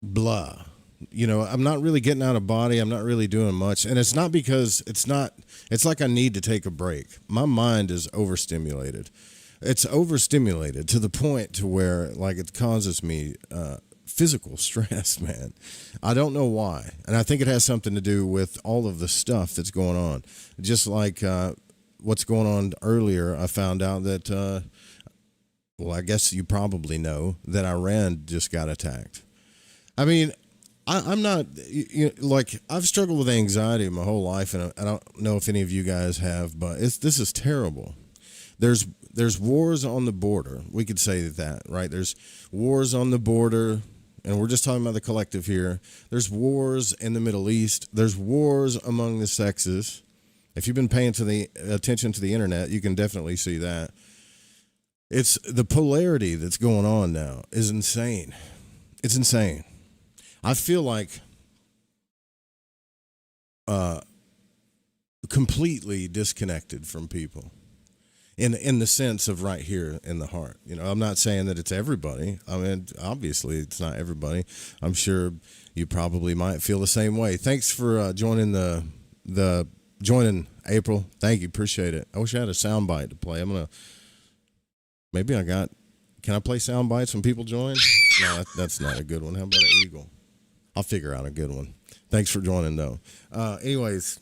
blah. I'm not really getting out of body. I'm not really doing much. And it's not because it's like I need to take a break. My mind is overstimulated. It's overstimulated to the point to where like it causes me physical stress, man. I don't know why. And I think it has something to do with all of the stuff that's going on. Just like what's going on earlier, I found out that, well, I guess you probably know that Iran just got attacked. I mean, I'm not like I've struggled with anxiety my whole life, and I don't know if any of you guys have, but this is terrible. There's wars on the border. We could say that, right? There's wars on the border, and we're just talking about the collective here. There's wars in the Middle East. There's wars among the sexes. If you've been paying attention to the internet, you can definitely see that. It's the polarity that's going on now is insane. It's insane. I feel like completely disconnected from people in the sense of right here in the heart. I'm not saying that it's everybody. I mean, obviously it's not everybody. I'm sure you probably might feel the same way. Thanks for joining joining April. Thank you. Appreciate it. I wish I had a sound bite to play. Can I play sound bites when people join? No, that's not a good one. How about an eagle? I'll figure out a good one. Thanks for joining, though. Anyways,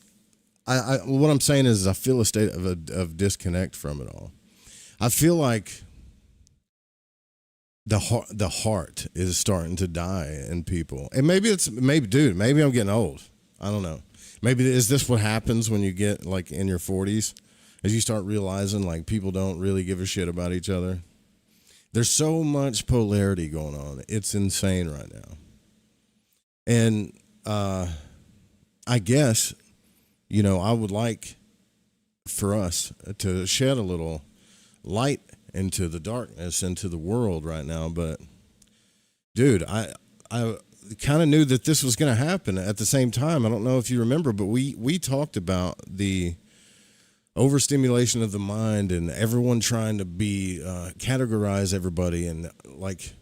what I'm saying is I feel a state of disconnect from it all. I feel like the heart is starting to die in people, and maybe maybe I'm getting old. I don't know. Maybe is this what happens when you get like in your 40s, as you start realizing like people don't really give a shit about each other. There's so much polarity going on. It's insane right now. And I guess, I would like for us to shed a little light into the darkness, into the world right now. But, dude, I kind of knew that this was going to happen at the same time. I don't know if you remember, but we talked about the overstimulation of the mind and everyone trying to be categorize everybody, and like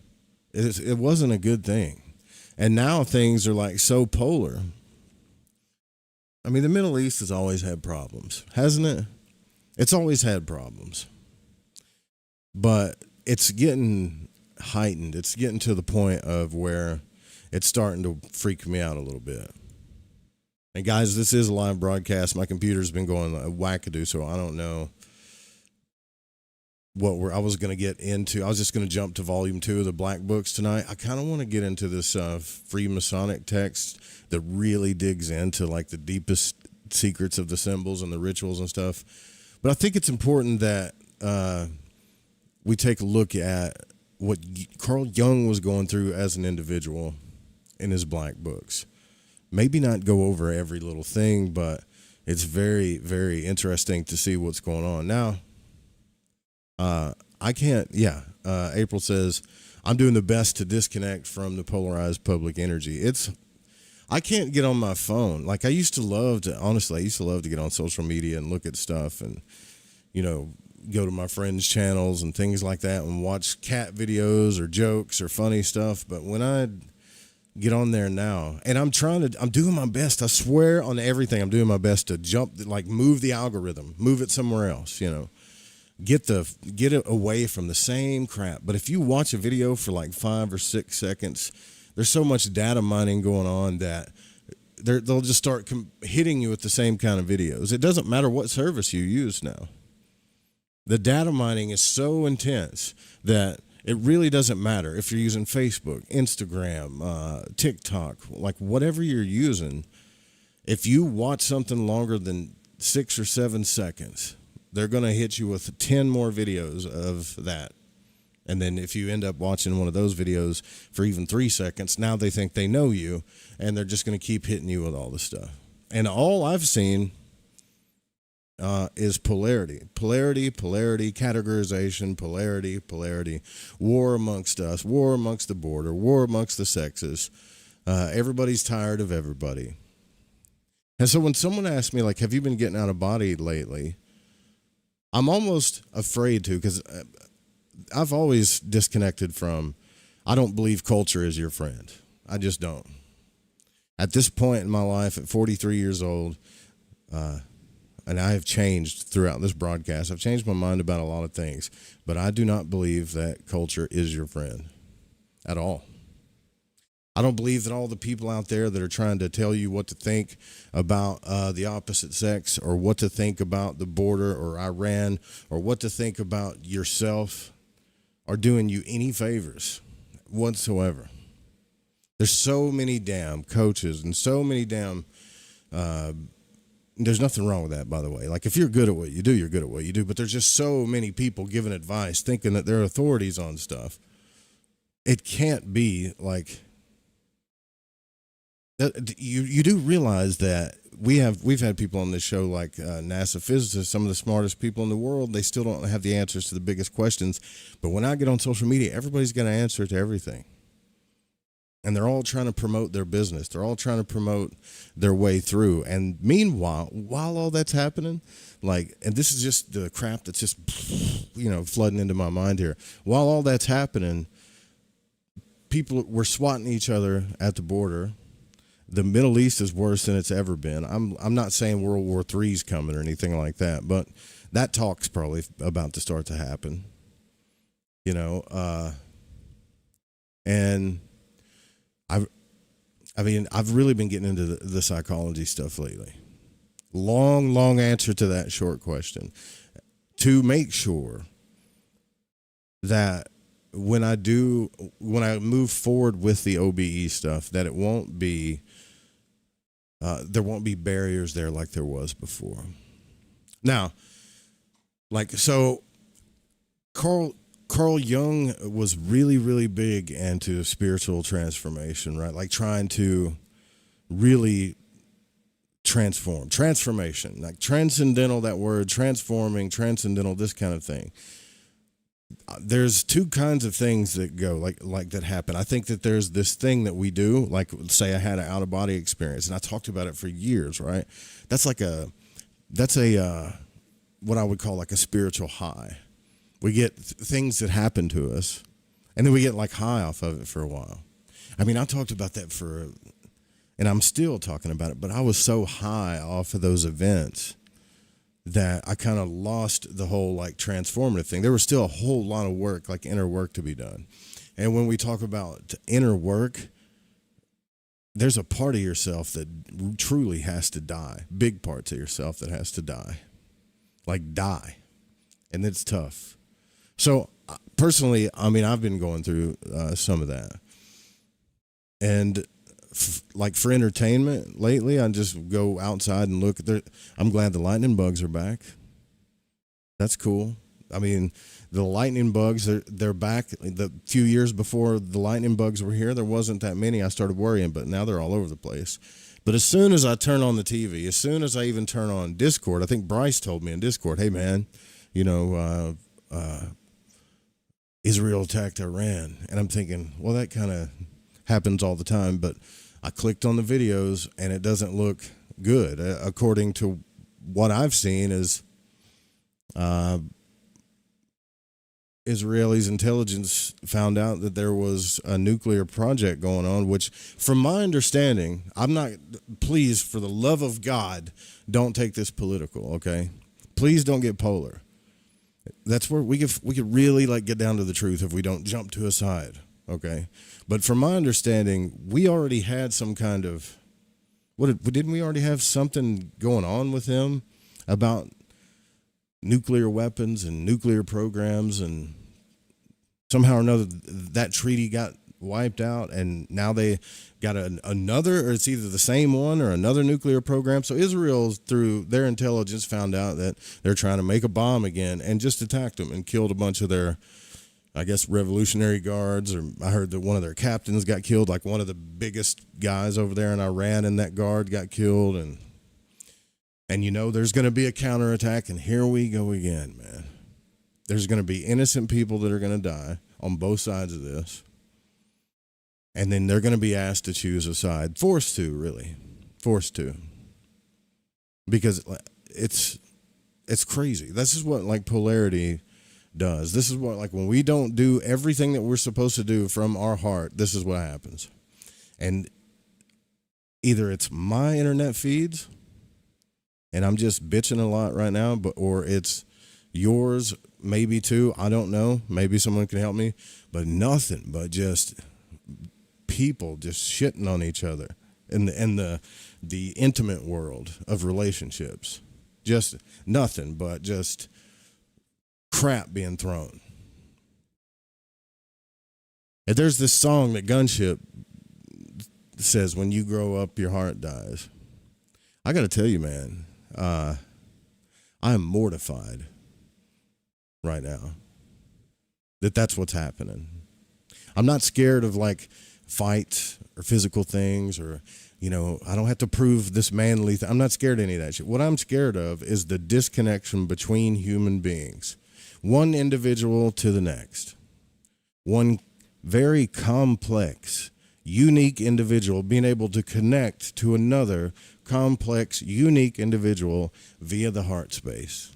it wasn't a good thing. And now things are like so polar. I mean, the Middle East has always had problems, hasn't it? It's always had problems. But it's getting heightened. It's getting to the point of where it's starting to freak me out a little bit. And guys, this is a live broadcast. My computer's been going wackadoo, so I don't know I was going to get into. I was just going to jump to volume 2 of the Black Books tonight. I kind of want to get into this Freemasonic text that really digs into like the deepest secrets of the symbols and the rituals and stuff. But I think it's important that we take a look at what Carl Jung was going through as an individual in his Black Books. Maybe not go over every little thing, but it's very, very interesting to see what's going on. Now, I can't, April says, I'm doing the best to disconnect from the polarized public energy. I can't get on my phone. Like I used to love to get on social media and look at stuff and, go to my friends' channels and things like that and watch cat videos or jokes or funny stuff. But when I get on there now, and I'm doing my best. I swear on everything, I'm doing my best to move the algorithm, move it somewhere else, get it away from the same crap. But if you watch a video for like 5 or 6 seconds, there's so much data mining going on that they'll just start hitting you with the same kind of videos. It doesn't matter what service you use now. The data mining is so intense that it really doesn't matter if you're using Facebook, Instagram, TikTok, like whatever you're using. If you watch something longer than 6 or 7 seconds, they're going to hit you with 10 more videos of that. And then if you end up watching one of those videos for even 3 seconds, now they think they know you, and they're just going to keep hitting you with all this stuff. And all I've seen is polarity, categorization, polarity, war amongst us, war amongst the border, war amongst the sexes. Everybody's tired of everybody. And so when someone asks me, like, have you been getting out of body lately? I'm almost afraid to, because I've always disconnected from, I don't believe culture is your friend. I just don't. At this point in my life, at 43 years old, and I have changed throughout this broadcast. I've changed my mind about a lot of things, but I do not believe that culture is your friend at all. I don't believe that all the people out there that are trying to tell you what to think about the opposite sex, or what to think about the border or Iran, or what to think about yourself, are doing you any favors whatsoever. There's so many damn coaches and so many damn there's nothing wrong with that, by the way. Like, if you're good at what you do, you're good at what you do. But there's just so many people giving advice, thinking that they're authorities on stuff. It can't be like that. You do realize that we've had people on this show like NASA physicists, some of the smartest people in the world. They still don't have the answers to the biggest questions. But when I get on social media, everybody's got an answer to everything. And they're all trying to promote their business. They're all trying to promote their way through. And meanwhile, while all that's happening, like, and this is just the crap that's just, flooding into my mind here. While all that's happening, people were swatting each other at the border. The Middle East is worse than it's ever been. I'm not saying World War III is coming or anything like that, but that talk's probably about to start to happen. And I've really been getting into the psychology stuff lately. Long answer to that short question. To make sure that when I move forward with the OBE stuff, that it won't be, there won't be barriers there like there was before. Now, so Carl Jung was really, really big into spiritual transformation, right? Like trying to really transformation, like transcendental, that word, transforming, transcendental, this kind of thing. There's two kinds of things that go like that happen. I think that there's this thing that we do, like say I had an out of body experience, and I talked about it for years, right? That's what I would call like a spiritual high. We get things that happen to us, and then we get like high off of it for a while. I mean, I talked about that and I'm still talking about it, but I was so high off of those events that I kind of lost the whole like transformative thing. There was still a whole lot of work, like inner work to be done. And when we talk about inner work, there's a part of yourself that truly has to die. Big parts of yourself that has to die. Like die. And it's tough. So personally, I mean, I've been going through some of that. And like for entertainment lately, I just go outside and look. I'm glad the lightning bugs are back. That's cool. I mean, the lightning bugs, they're back. The few years before the lightning bugs were here, there wasn't that many. I started worrying, but now they're all over the place. But as soon as I turn on the TV, as soon as I even turn on Discord, I think Bryce told me in Discord, hey, man, Israel attacked Iran. And I'm thinking, well, that kind of happens all the time. But I clicked on the videos, and it doesn't look good. According to what I've seen is Israelis' intelligence found out that there was a nuclear project going on, which, from my understanding, please, for the love of God, don't take this political, okay? Please don't get polar. That's where we could really like get down to the truth if we don't jump to a side, okay? But from my understanding, we already had some kind of didn't we already have something going on with him about nuclear weapons and nuclear programs, and somehow or another that treaty got wiped out, and now they got another, or it's either the same one or another nuclear program. So Israel, through their intelligence, found out that they're trying to make a bomb again and just attacked them and killed a bunch of their, I guess, Revolutionary Guards, or I heard that one of their captains got killed, like one of the biggest guys over there in Iran in that guard got killed, and there's going to be a counterattack, and here we go again, man. There's going to be innocent people that are going to die on both sides of this. And then they're going to be asked to choose a side. Forced to. Because it's crazy. This is what, like, polarity does. This is what, like, when we don't do everything that we're supposed to do from our heart, this is what happens. And either it's my internet feeds and I'm just bitching a lot right now, or it's yours, maybe too. I don't know. Maybe someone can help me, but nothing but just people just shitting on each other in the intimate world of relationships. Just nothing but just crap being thrown. And there's this song that Gunship says, when you grow up, your heart dies. I got to tell you, man, I am mortified right now that's what's happening. I'm not scared of like fights or physical things or, I don't have to prove this manly thing. I'm not scared of any of that shit. What I'm scared of is the disconnection between human beings, one individual to the next, one very complex, unique individual being able to connect to another complex, unique individual via the heart space.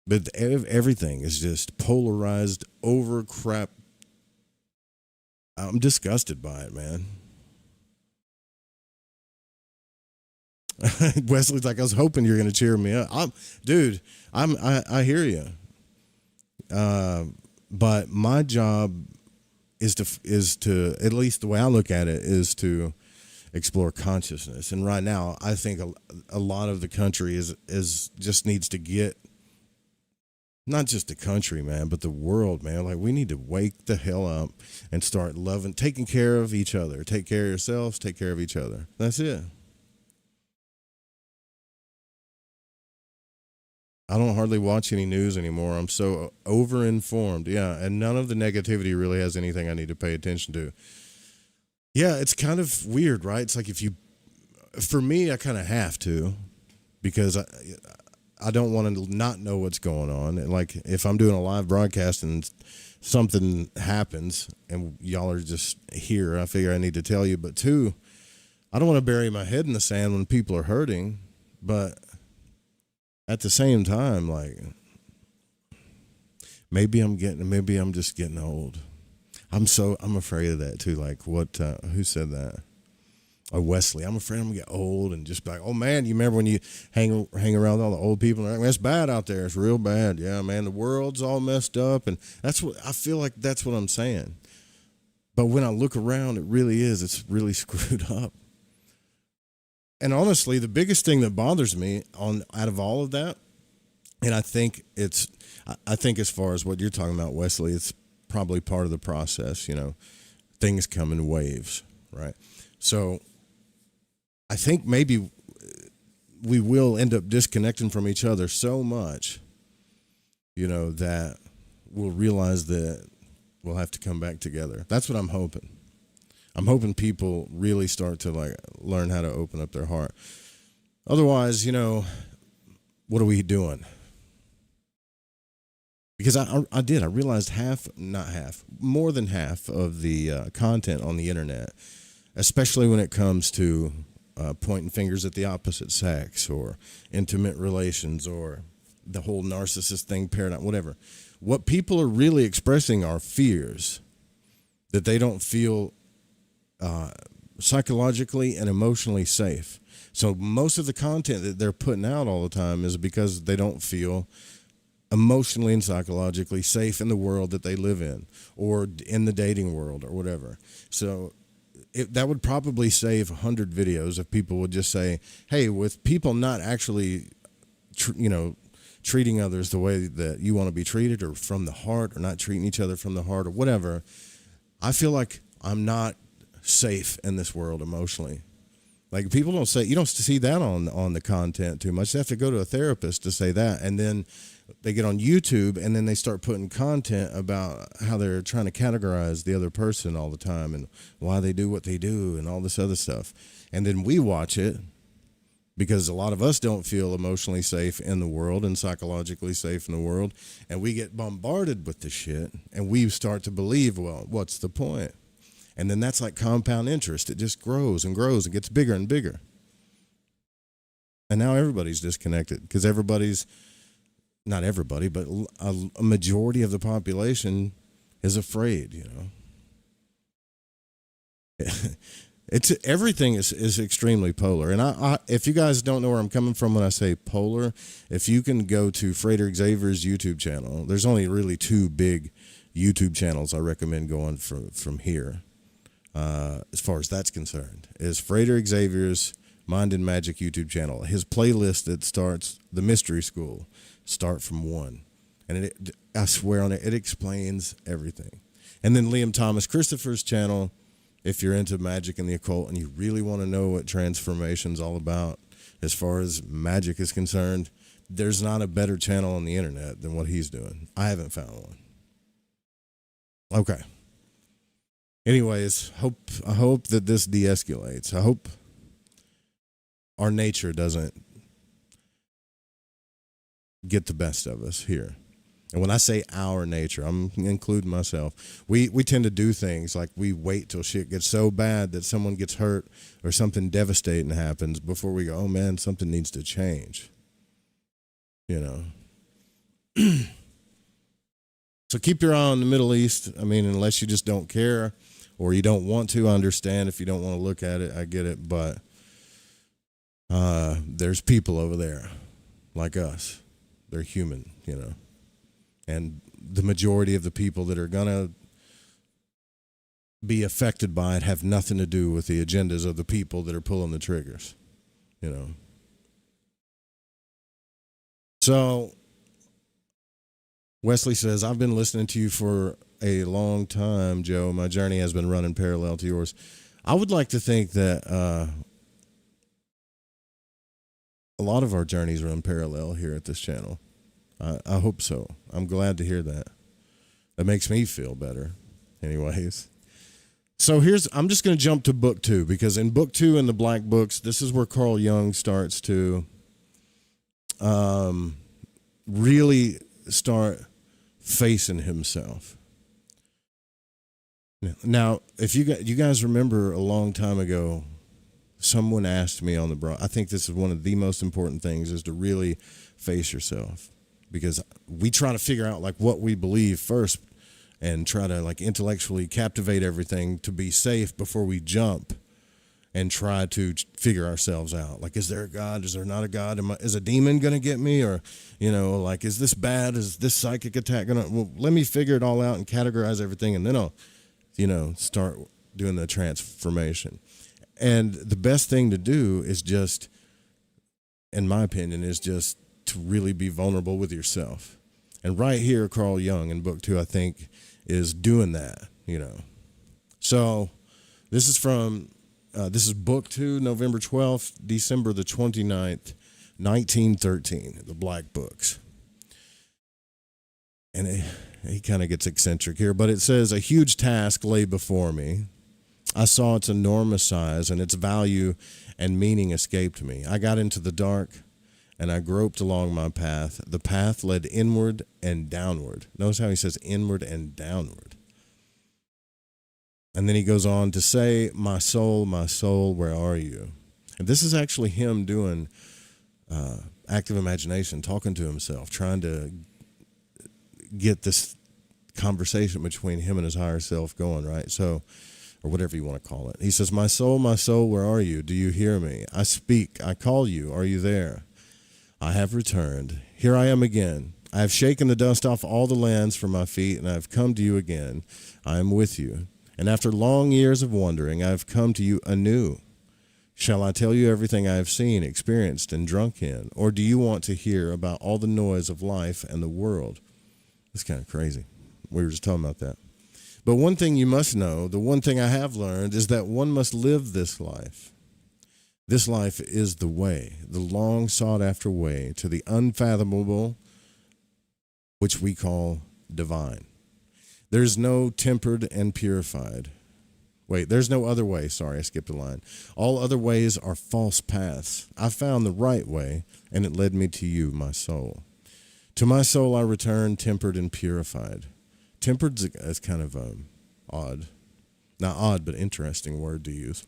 But everything is just polarized over crap. I'm disgusted by it, man. Wesley's like, I was hoping you're going to cheer me up. I hear you. But my job is to, at least the way I look at it, is to explore consciousness. And right now, I think a lot of the country is just needs to get, not just the country, man, but the world, man. Like, we need to wake the hell up and start loving, taking care of each other. Take care of yourselves, take care of each other. That's it. I don't hardly watch any news anymore. I'm so over-informed. Yeah, and none of the negativity really has anything I need to pay attention to. Yeah, it's kind of weird, right? It's like for me, I kind of have to, because I don't want to not know what's going on. And like, if I'm doing a live broadcast and something happens and y'all are just here, I figure I need to tell you. But two, I don't want to bury my head in the sand when people are hurting, but at the same time, like, maybe I'm just getting old. I'm afraid of that too. Like, who said that? Oh, Wesley. I'm afraid I'm gonna get old and just be like, oh man, you remember when you hang around with all the old people and they're like, it's bad out there. It's real bad. Yeah, man, the world's all messed up. And that's what I feel like. That's what I'm saying. But when I look around, it really is. It's really screwed up. And honestly, the biggest thing that bothers me out of all of that, and I think as far as what you're talking about, Wesley, it's probably part of the process. Things come in waves, right? So I think maybe we will end up disconnecting from each other so much, that we'll realize that we'll have to come back together. That's what I'm hoping. I'm hoping people really start to like learn how to open up their heart. Otherwise, what are we doing? Because I realized more than half of the content on the internet, especially when it comes to pointing fingers at the opposite sex or intimate relations or the whole narcissist thing, paradigm, whatever. What people are really expressing are fears that they don't feel psychologically and emotionally safe. So most of the content that they're putting out all the time is because they don't feel emotionally and psychologically safe in the world that they live in or in the dating world or whatever. So that would probably save 100 videos if people would just say, hey, with people not actually, treating others the way that you want to be treated or from the heart or not treating each other from the heart or whatever, I feel like I'm not safe in this world emotionally. Like, people don't say, you don't see that on the content too much. They have to go to a therapist to say that. And then they get on YouTube and then they start putting content about how they're trying to categorize the other person all the time and why they do what they do and all this other stuff. And then we watch it because a lot of us don't feel emotionally safe in the world and psychologically safe in the world. And we get bombarded with the shit and we start to believe, well, what's the point? And then that's like compound interest. It just grows and grows and gets bigger and bigger. And now everybody's disconnected because not everybody, but a majority of the population is afraid, It's everything is extremely polar, and I if you guys don't know where I'm coming from when I say polar, if you can go to Frater Xavier's YouTube channel, there's only really two big YouTube channels I recommend going from here, as far as that's concerned, is Frater Xavier's Mind and Magic YouTube channel. His playlist that starts the Mystery School, start from one, and I swear on it, it explains everything. And then Liam Thomas Christopher's channel, if you're into magic and the occult and you really want to know what transformation's all about as far as magic is concerned, there's not a better channel on the internet than what he's doing. I haven't found one. Okay. Anyways, I hope that this de-escalates. I hope our nature doesn't get the best of us here. And when I say our nature, I'm including myself. We tend to do things like we wait till shit gets so bad that someone gets hurt or something devastating happens before we go, oh man, something needs to change. You know. So keep your eye on the Middle East. I mean, unless you just don't care or you don't want to understand, if you don't want to look at it, I get it. But there's people over there like us. They're human, you know. And the majority of the people that are going to be affected by it have nothing to do with the agendas of the people that are pulling the triggers, you know. So Wesley says, I've been listening to you for a long time, Joe. My journey has been running parallel to yours. I would like to think that a lot of our journeys run parallel here at this channel. I hope so. I'm glad to hear that. That makes me feel better. Anyways. So I'm just going to jump to book 2, because in book 2 in the Black Books, this is where Carl Jung starts to really start facing himself. Now, if you guys remember a long time ago, someone asked me on the I think this is one of the most important things, is to really face yourself. Because we try to figure out like what we believe first and try to like intellectually captivate everything to be safe before we jump and try to figure ourselves out. Like, is there a God? Is there not a God? Is a demon going to get me? Or, you know, like, is this bad? Is this psychic attack going to, well, let me figure it all out and categorize everything. And then I'll, you know, start doing the transformation. And the best thing to do is just, in my opinion, is just to really be vulnerable with yourself. And right here, Carl Jung in book 2, I think, is doing that, you know. So this is from, this is book 2, November 12th, December the 29th, 1913, the Black Books. And he kind of gets eccentric here, but it says, a huge task lay before me. I saw its enormous size, and its value and meaning escaped me. I got into the dark, and I groped along my path. The path led inward and downward. Notice how he says inward and downward. And then he goes on to say, my soul, where are you? And this is actually him doing active imagination, talking to himself, trying to get this conversation between him and his higher self going, right? So, or whatever you want to call it. He says, my soul, where are you? Do you hear me? I speak. I call you. Are you there? I have returned. Here I am again. I have shaken the dust off all the lands from my feet, and I have come to you again. I am with you. And after long years of wandering, I have come to you anew. Shall I tell you everything I have seen, experienced, and drunk in? Or do you want to hear about all the noise of life and the world? It's kind of crazy. We were just talking about that. But one thing you must know, the one thing I have learned, is that one must live this life. This life is the way, the long sought after way to the unfathomable, which we call divine. There's no tempered and purified. Wait, there's no other way. Sorry, I skipped a line. All other ways are false paths. I found the right way, and it led me to you, my soul. To my soul I return, tempered and purified. Tempered is kind of odd. Not odd, but interesting word to use.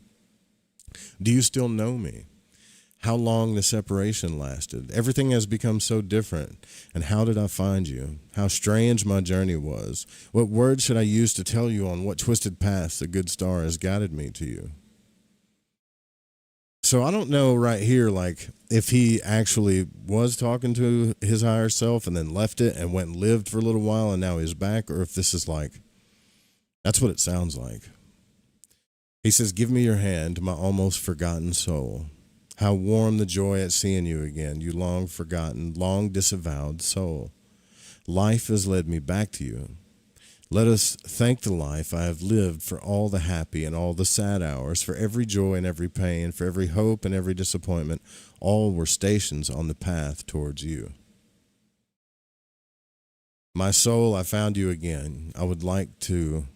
Do you still know me? how long the separation lasted. Everything has become so different. And how did I find you? How strange my journey was. What words should I use to tell you on what twisted path the good star has guided me to you? So I don't know right here, like, if he actually was talking to his higher self and then left it and went and lived for a little while and now he's back, or if this is like, that's what it sounds like. He says, give me your hand, my almost forgotten soul. How warm the joy at seeing you again, you long forgotten, long disavowed soul. Life has led me back to you. Let us thank the life I have lived for all the happy and all the sad hours, for every joy and every pain, for every hope and every disappointment. All were stations on the path towards you. My soul, I found you again. I would like to...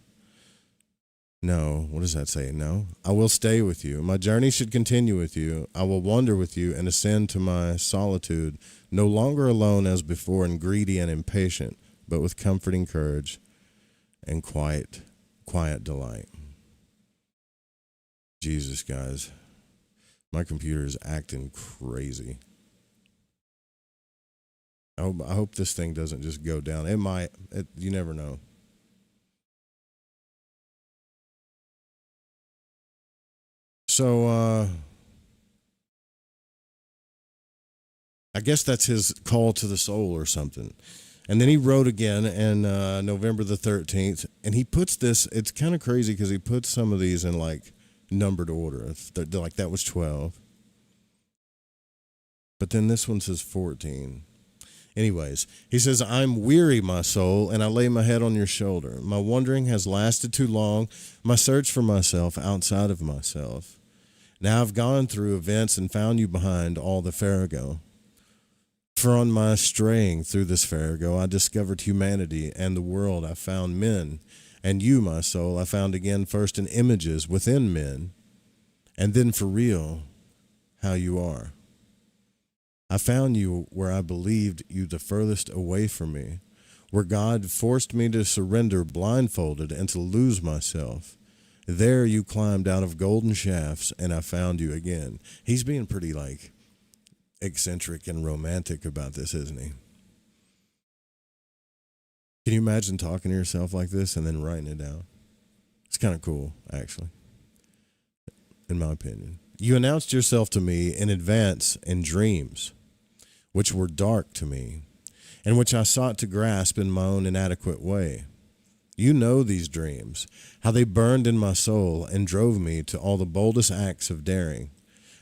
No, what does that say? No. I will stay with you. My journey should continue with you. I will wander with you and ascend to my solitude, no longer alone as before and greedy and impatient, but with comforting courage and quiet delight. Jesus, guys. My computer is acting crazy. I hope this thing doesn't just go down. It might. You never know. So, I guess that's his call to the soul or something. And then he wrote again in November the 13th. And he puts this, it's kind of crazy because he puts some of these in like numbered order. Like that was 12. But then this one says 14. Anyways, he says, I'm weary, my soul, and I lay my head on your shoulder. My wandering has lasted too long, my search for myself outside of myself. Now I've gone through events and found you behind all the farrago. For on my straying through this farrago, I discovered humanity and the world. I found men, and you, my soul, I found again first in images within men, and then for real, how you are. I found you where I believed you the furthest away from me, where God forced me to surrender blindfolded and to lose myself. There you climbed out of golden shafts, and I found you again. He's being pretty, like, eccentric and romantic about this, isn't he? Can you imagine talking to yourself like this and then writing it down? It's kind of cool, actually, in my opinion. You announced yourself to me in advance in dreams, which were dark to me, and which I sought to grasp in my own inadequate way. You know these dreams, how they burned in my soul and drove me to all the boldest acts of daring,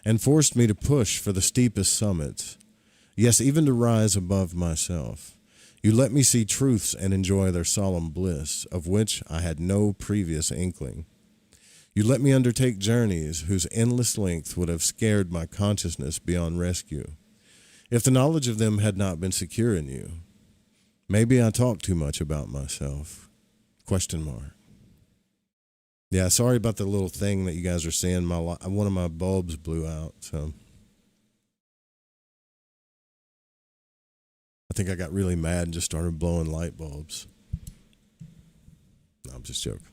and forced me to push for the steepest summits, yes, even to rise above myself. You let me see truths and enjoy their solemn bliss, of which I had no previous inkling. You let me undertake journeys whose endless length would have scared my consciousness beyond rescue, if the knowledge of them had not been secure in you. Maybe I talk too much about myself. ? Yeah, sorry about the little thing that you guys are seeing. One of my bulbs blew out, so I think I got really mad and just started blowing light bulbs. No, I'm just joking.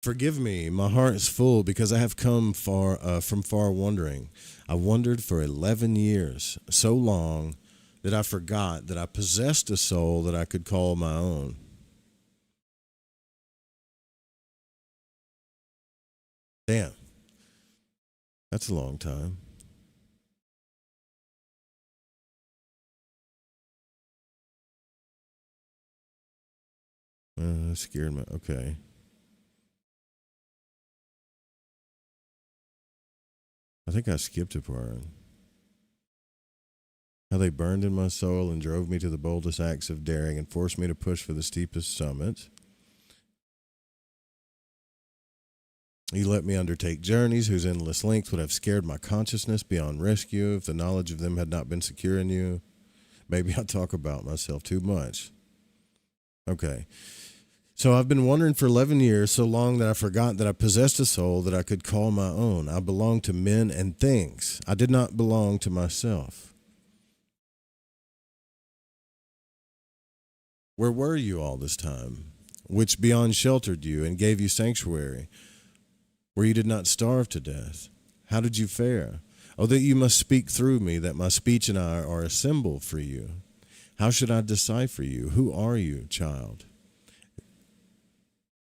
Forgive me, my heart is full because I have come from far wandering. I wandered for 11 years, so long that I forgot that I possessed a soul that I could call my own. Damn, that's a long time. That scared me. Okay. I think I skipped a part. How they burned in my soul and drove me to the boldest acts of daring and forced me to push for the steepest summits. You let me undertake journeys whose endless length would have scared my consciousness beyond rescue if the knowledge of them had not been secure in you. Maybe I talk about myself too much. Okay. So I've been wandering for 11 years, so long that I forgot that I possessed a soul that I could call my own. I belonged to men and things. I did not belong to myself. Where were you all this time, which beyond sheltered you and gave you sanctuary, where you did not starve to death? How did you fare? Oh, that you must speak through me, that my speech and I are a symbol for you. How should I decipher you? Who are you, child?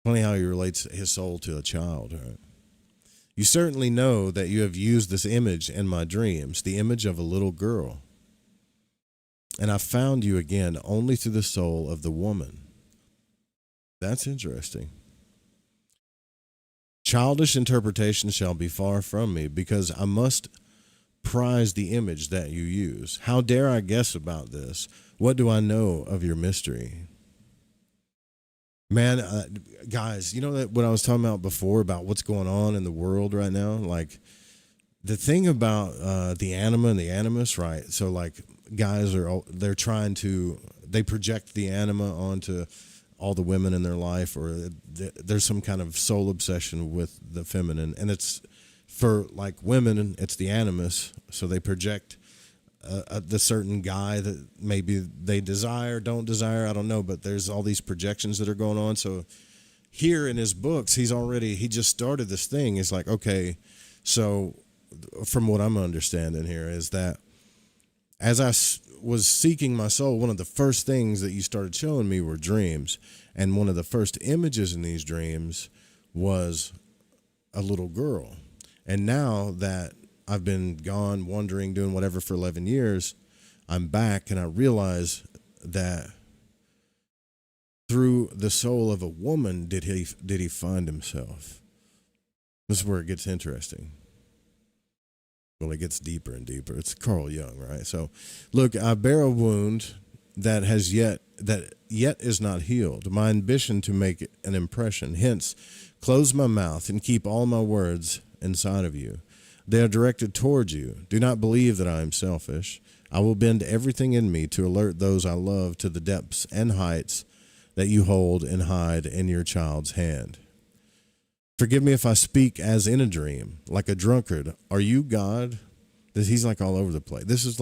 Funny how he relates his soul to a child, right? You certainly know that you have used this image in my dreams, the image of a little girl. And I found you again only through the soul of the woman. That's interesting. Childish interpretation shall be far from me, because I must prize the image that you use. How dare I guess about this? What do I know of your mystery? Man, guys, you know that what I was talking about before about what's going on in the world right now? Like, the thing about the anima and the animus, right? So, like, guys they're trying to, they project the anima onto all the women in their life, or there's some kind of soul obsession with the feminine. And it's, for, like, women, it's the animus. So they project the certain guy that maybe they desire, don't desire, I don't know, but there's all these projections that are going on. So here in his books, he just started this thing. It's like, okay, so from what I'm understanding here is that as I was seeking my soul, one of the first things that you started showing me were dreams. And one of the first images in these dreams was a little girl. And now that I've been gone, wandering, doing whatever for 11 years, I'm back, and I realize that through the soul of a woman did he find himself. This is where it gets interesting. Well, it gets deeper and deeper. It's Carl Jung, right? So, look, I bear a wound that yet is not healed. My ambition to make an impression. Hence, close my mouth and keep all my words inside of you. They are directed towards you. Do not believe that I am selfish. I will bend everything in me to alert those I love to the depths and heights that you hold and hide in your child's hand. Forgive me if I speak as in a dream, like a drunkard. Are you God? He's like all over the place. This is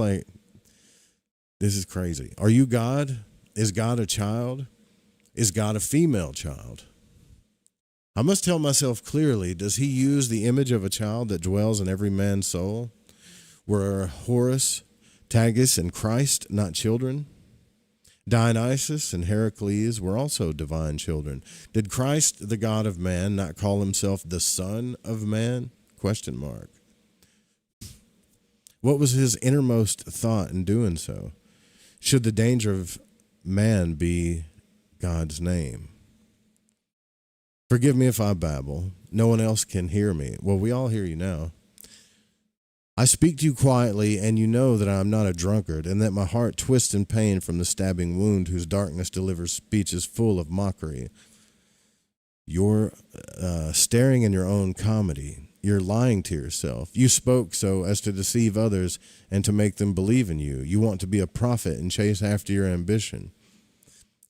crazy. Are you God? Is God a child? Is God a female child? I must tell myself clearly, does he use the image of a child that dwells in every man's soul? Were Horus, Tagus, and Christ not children? Dionysus and Heracles were also divine children. Did Christ, the God of man, not call himself the Son of Man? ? What was his innermost thought in doing so? Should the danger of man be God's name? Forgive me if I babble. No one else can hear me. Well, we all hear you now. I speak to you quietly, and you know that I am not a drunkard, and that my heart twists in pain from the stabbing wound whose darkness delivers speeches full of mockery. You're staring in your own comedy. You're lying to yourself. You spoke so as to deceive others and to make them believe in you. You want to be a prophet and chase after your ambition.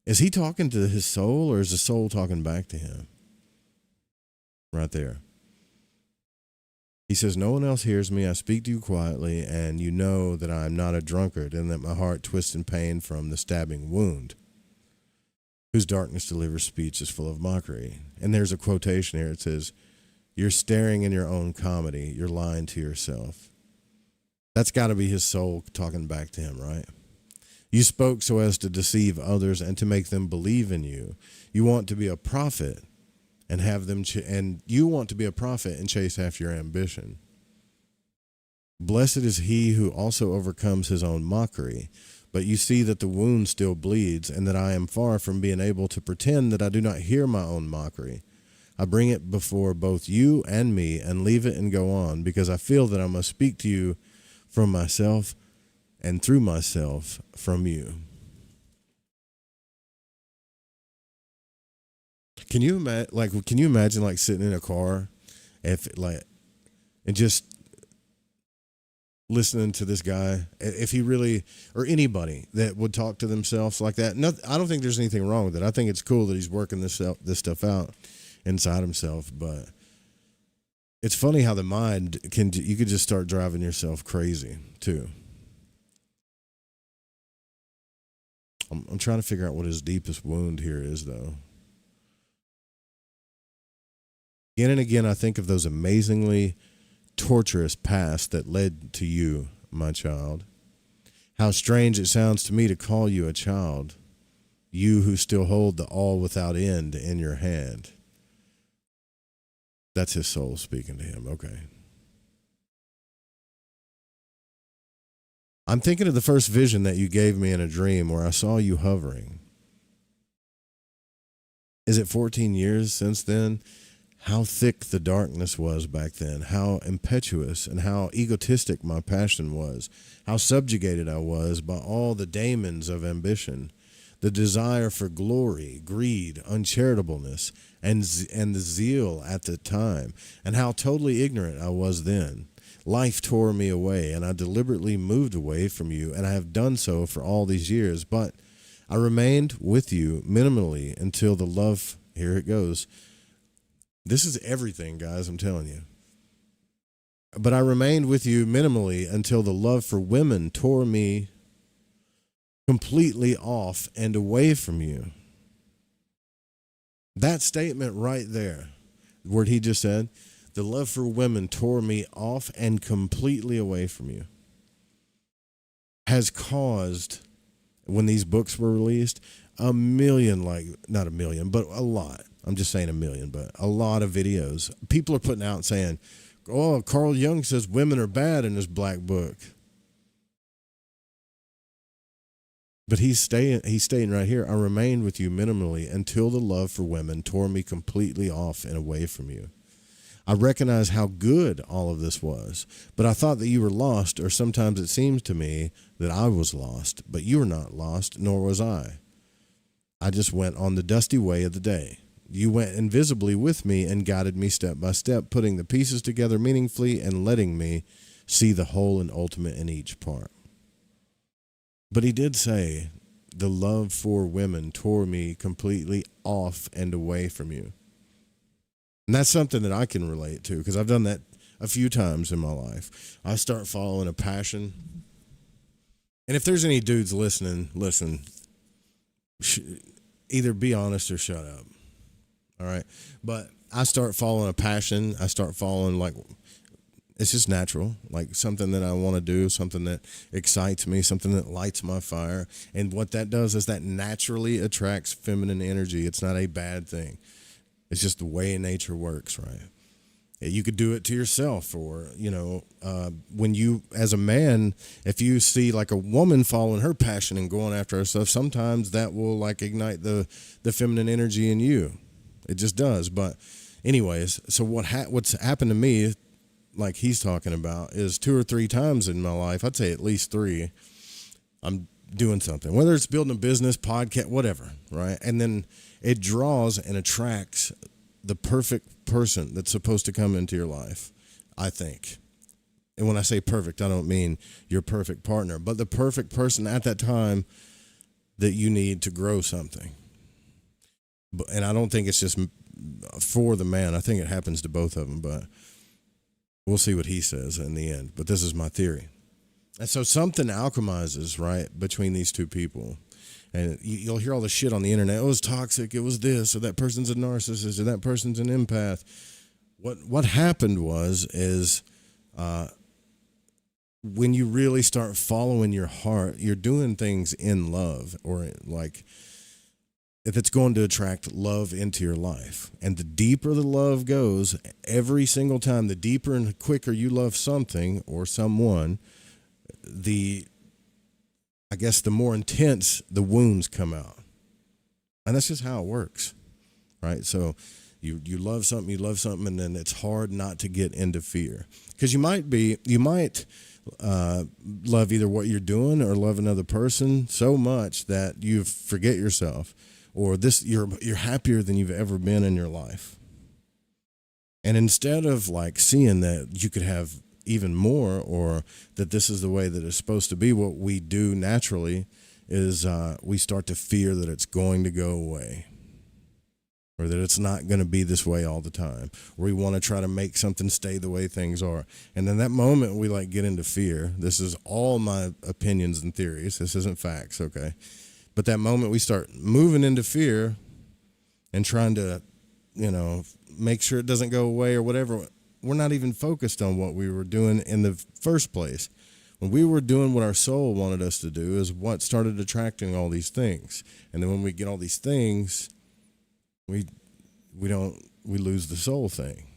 Is he talking to his soul, or is the soul talking back to him? Right there. He says, no one else hears me. I speak to you quietly, and you know that I am not a drunkard, and that my heart twists in pain from the stabbing wound, whose darkness delivers speech is full of mockery. And there's a quotation here. It says, you're staring in your own comedy. You're lying to yourself. That's got to be his soul talking back to him, right? You spoke so as to deceive others and to make them believe in you. You want to be a prophet and have them, you want to be a prophet and chase after your ambition. Blessed is he who also overcomes his own mockery. But you see that the wound still bleeds, and that I am far from being able to pretend that I do not hear my own mockery. I bring it before both you and me and leave it and go on, because I feel that I must speak to you from myself and through myself from you. Can you imagine like sitting in a car and just listening to this guy, if he really, or anybody that would talk to themselves like that? No, I don't think there's anything wrong with it. I think it's cool that he's working this stuff out inside himself, but it's funny how the mind you could just start driving yourself crazy too. I'm trying to figure out what his deepest wound here is, though. Again and again, I think of those amazingly torturous past that led to you, my child. How strange it sounds to me to call you a child, you who still hold the all without end in your hand. That's his soul speaking to him. Okay. I'm thinking of the first vision that you gave me in a dream where I saw you hovering. Is it 14 years since then? How thick the darkness was back then, how impetuous and how egotistic my passion was, how subjugated I was by all the daemons of ambition, the desire for glory, greed, uncharitableness, and the zeal at the time, and how totally ignorant I was then. Life tore me away, and I deliberately moved away from you, and I have done so for all these years, but I remained with you minimally until the love, here it goes. This is everything, guys, I'm telling you. But I remained with you minimally until the love for women tore me completely off and away from you. That statement right there, the word he just said, the love for women tore me off and completely away from you, has caused, when these books were released, a million, like, not a million, but a lot. I'm just saying a million, but a lot of videos. People are putting out saying, oh, Carl Jung says women are bad in his black book. But he's stating right here, I remained with you minimally until the love for women tore me completely off and away from you. I recognize how good all of this was, but I thought that you were lost, or sometimes it seems to me that I was lost, but you were not lost, nor was I. I just went on the dusty way of the day. You went invisibly with me and guided me step by step, putting the pieces together meaningfully and letting me see the whole and ultimate in each part. But he did say, the love for women tore me completely off and away from you. And that's something that I can relate to, because I've done that a few times in my life. I start following a passion. And if there's any dudes listening, listen, either be honest or shut up. All right. But I start following a passion. I start following, like, it's just natural, like something that I want to do, something that excites me, something that lights my fire. And what that does is that naturally attracts feminine energy. It's not a bad thing. It's just the way nature works, right? You could do it to yourself, or, you know, when you, as a man, if you see like a woman following her passion and going after herself, sometimes that will like ignite the feminine energy in you. It just does. But anyways, so what's happened to me, like he's talking about, is 2 or 3 times in my life, I'd say at least 3, I'm doing something, whether it's building a business, podcast, whatever, right? And then it draws and attracts the perfect person that's supposed to come into your life, I think. And when I say perfect, I don't mean your perfect partner, but the perfect person at that time that you need to grow something. And I don't think it's just for the man. I think it happens to both of them, but we'll see what he says in the end. But this is my theory. And so something alchemizes, right, between these two people. And you'll hear all the shit on the internet. Oh, it was toxic. It was this, or that person's a narcissist, or that person's an empath. What happened is when you really start following your heart, you're doing things in love, or like if it's going to attract love into your life. And the deeper the love goes, every single time, the deeper and quicker you love something or someone, I guess the more intense the wounds come out. And that's just how it works, right? So you love something, and then it's hard not to get into fear. Because you might love either what you're doing or love another person so much that you forget yourself, or you're happier than you've ever been in your life. And instead of like seeing that you could have even more, or that this is the way that it's supposed to be, what we do naturally is we start to fear that it's going to go away, or that it's not going to be this way all the time, or we want to try to make something stay the way things are. And then that moment we like get into fear. This is all my opinions and theories. This isn't facts, okay? But that moment we start moving into fear and trying to, make sure it doesn't go away or whatever. we're not even focused on what we were doing in the first place. When we were doing what our soul wanted us to do is what started attracting all these things. And then when we get all these things, we lose the soul thing.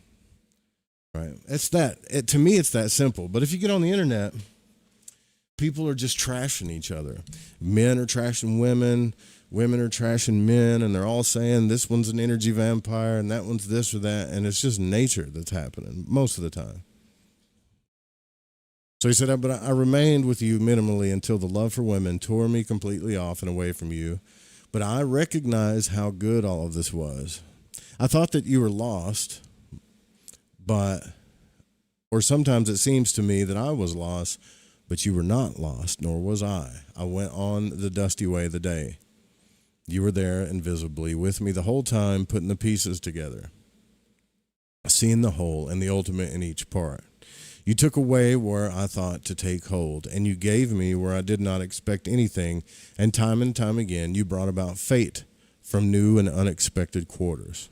Right? To me it's that simple. But if you get on the internet, people are just trashing each other. Men are trashing women, women are trashing men, and they're all saying this one's an energy vampire and that one's this or that, and it's just nature that's happening most of the time. So he said, but I remained with you minimally until the love for women tore me completely off and away from you. But I recognize how good all of this was. I thought that you were lost, or sometimes it seems to me that I was lost, but you were not lost, nor was I. I went on the dusty way of the day. You were there invisibly with me the whole time, putting the pieces together, seeing the whole and the ultimate in each part. You took away where I thought to take hold, and you gave me where I did not expect anything, and time again you brought about fate from new and unexpected quarters.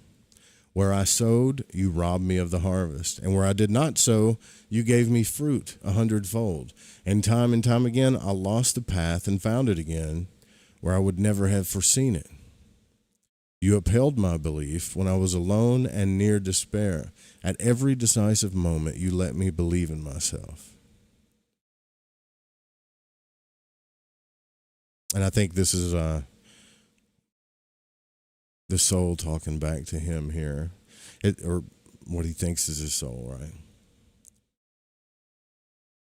Where I sowed, you robbed me of the harvest, and where I did not sow, you gave me fruit 100-fold. And time again I lost the path and found it again, where I would never have foreseen it. You upheld my belief when I was alone and near despair. At every decisive moment, you let me believe in myself. And I think this is the soul talking back to him here, or what he thinks is his soul, right?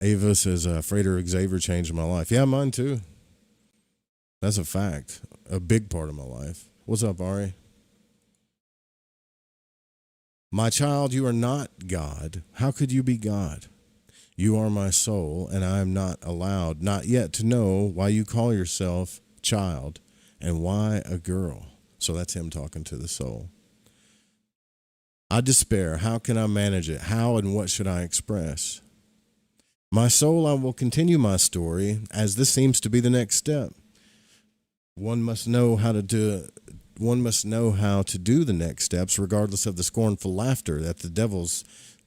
Ava says, Frater Xavier changed my life. Yeah, mine too. That's a fact. A big part of my life. What's up, Ari? My child, you are not God. How could you be God? You are my soul, and I am not allowed, not yet, to know why you call yourself child and why a girl. So that's him talking to the soul. I despair. How can I manage it? How and what should I express? My soul, I will continue my story, as this seems to be the next step. One must know how to do the next steps, regardless of the scornful laughter that the devils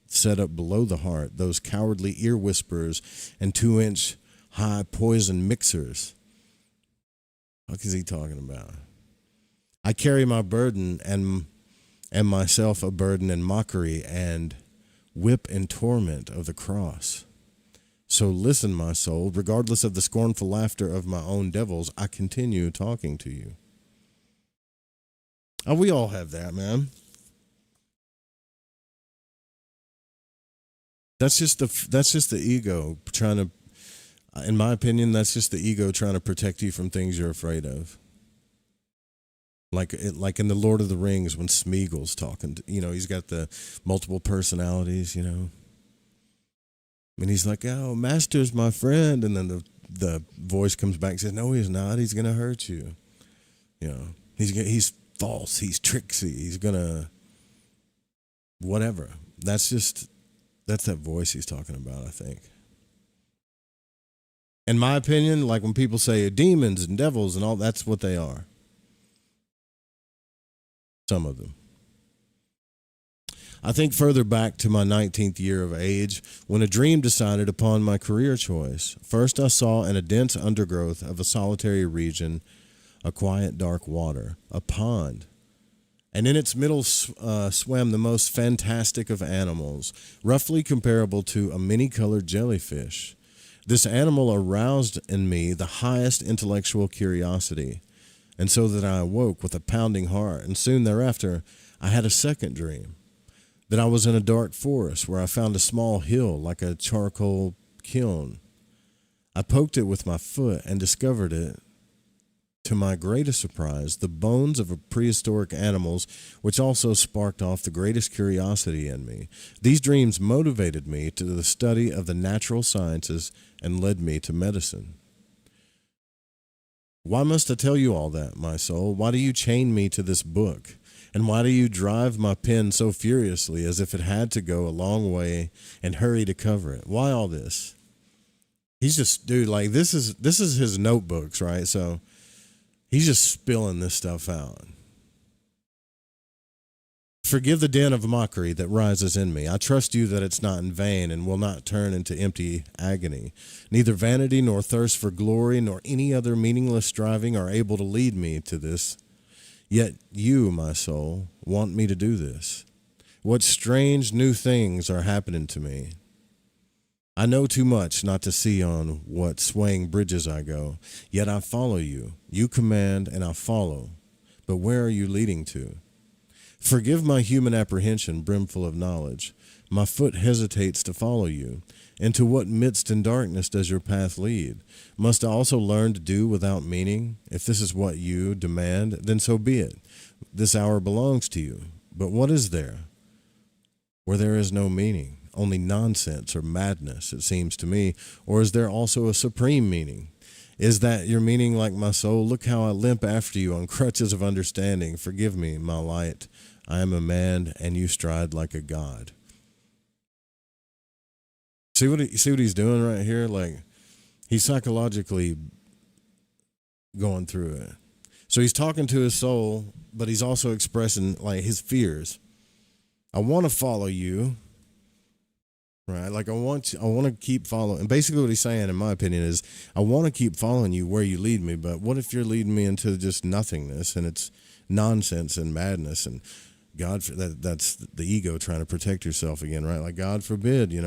set up below the heart, those cowardly ear whisperers and 2-inch high poison mixers. What is he talking about? I carry my burden and myself a burden and mockery and whip and torment of the cross. So listen, my soul, regardless of the scornful laughter of my own devils, I continue talking to you. Oh, we all have that, man. That's just the ego trying to, in my opinion, that's just the ego trying to protect you from things you're afraid of. Like in the Lord of the Rings when Smeagol's talking, he's got the multiple personalities, And he's like, oh, Master's my friend. And then the voice comes back and says, no, he's not. He's going to hurt you. He's false. He's tricksy. He's going to whatever. That's that voice he's talking about, I think. In my opinion, like when people say demons and devils and all, that's what they are. Some of them. I think further back to my 19th year of age when a dream decided upon my career choice. First, I saw in a dense undergrowth of a solitary region a quiet dark water, a pond. And in its middle swam the most fantastic of animals, roughly comparable to a many-colored jellyfish. This animal aroused in me the highest intellectual curiosity, and so that I awoke with a pounding heart, and soon thereafter I had a second dream, that I was in a dark forest where I found a small hill like a charcoal kiln. I poked it with my foot and discovered it, to my greatest surprise, the bones of prehistoric animals, which also sparked off the greatest curiosity in me. These dreams motivated me to the study of the natural sciences and led me to medicine. Why must I tell you all that, my soul? Why do you chain me to this book? And why do you drive my pen so furiously as if it had to go a long way and hurry to cover it? Why all this? He's just, dude, like this is his notebooks, right? So he's just spilling this stuff out. Forgive the din of mockery that rises in me. I trust you that it's not in vain and will not turn into empty agony. Neither vanity nor thirst for glory nor any other meaningless striving are able to lead me to this. Yet you, my soul, want me to do this. What strange new things are happening to me. I know too much not to see on what swaying bridges I go. Yet I follow you. You command and I follow. But where are you leading to? Forgive my human apprehension, brimful of knowledge. My foot hesitates to follow you. Into what midst and darkness does your path lead? Must I also learn to do without meaning? If this is what you demand, then so be it. This hour belongs to you. But what is there where there is no meaning? Only nonsense or madness, it seems to me. Or is there also a supreme meaning? Is that your meaning, like my soul? Look how I limp after you on crutches of understanding. Forgive me, my light. I am a man, and you stride like a god. See what he's doing right here? Like, he's psychologically going through it. So he's talking to his soul, but he's also expressing like his fears. I want to follow you, right? Like I want to keep following. And basically, what he's saying, in my opinion, is I want to keep following you where you lead me. But what if you're leading me into just nothingness and it's nonsense and madness and God, that's the ego trying to protect yourself again, right? Like, God forbid,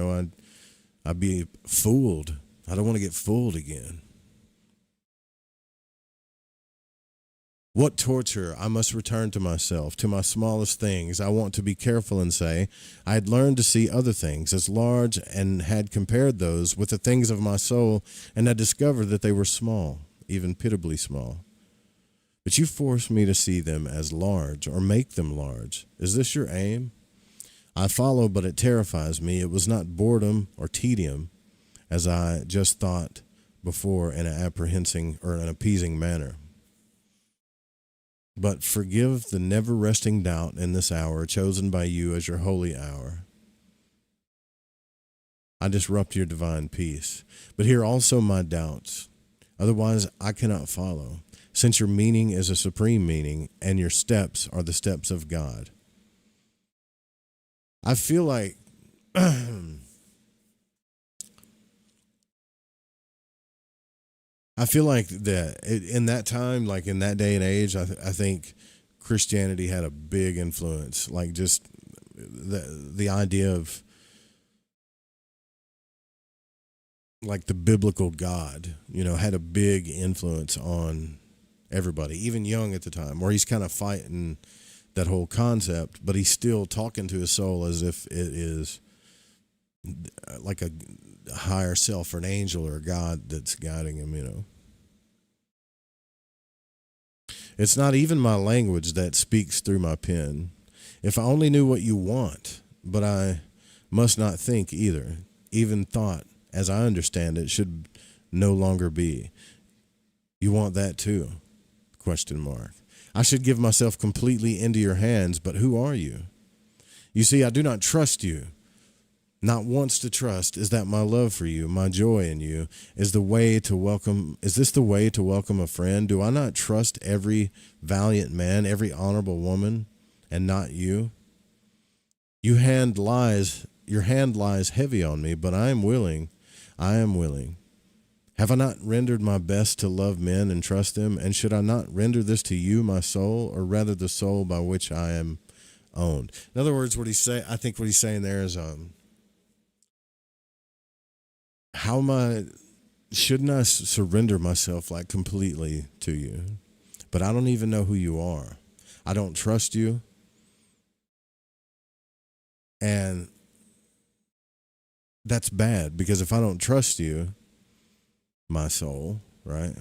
I'd be fooled. I don't want to get fooled again. What torture! I must return to myself, to my smallest things. I want to be careful and say, I had learned to see other things as large and had compared those with the things of my soul, and I discovered that they were small, even pitiably small. But you force me to see them as large or make them large. Is this your aim? I follow, but it terrifies me. It was not boredom or tedium, as I just thought before in an apprehending or an appeasing manner. But forgive the never-resting doubt in this hour chosen by you as your holy hour. I disrupt your divine peace. But hear also my doubts. Otherwise, I cannot follow, since your meaning is a supreme meaning and your steps are the steps of God. I feel like that in that time, like in that day and age, I think Christianity had a big influence. Like just the idea of like the biblical God, had a big influence on everybody, even Jung at the time, where he's kind of fighting that whole concept, but he's still talking to his soul as if it is like a higher self or an angel or a God that's guiding him. It's not even my language that speaks through my pen. If I only knew what you want, but I must not think either. Even thought, as I understand it, should no longer be. You want that too? ? I should give myself completely into your hands, but who are you? You see, I do not trust you. Not once to trust is that my love for you, my joy in you, is the way to welcome. Is this the way to welcome a friend? Do I not trust every valiant man, every honorable woman, and not you? Your hand lies heavy on me, but I am willing. Have I not rendered my best to love men and trust them? And should I not render this to you, my soul, or rather the soul by which I am owned? In other words, I think what he's saying there is, shouldn't I surrender myself like completely to you? But I don't even know who you are. I don't trust you. And that's bad, because if I don't trust you, my soul, right,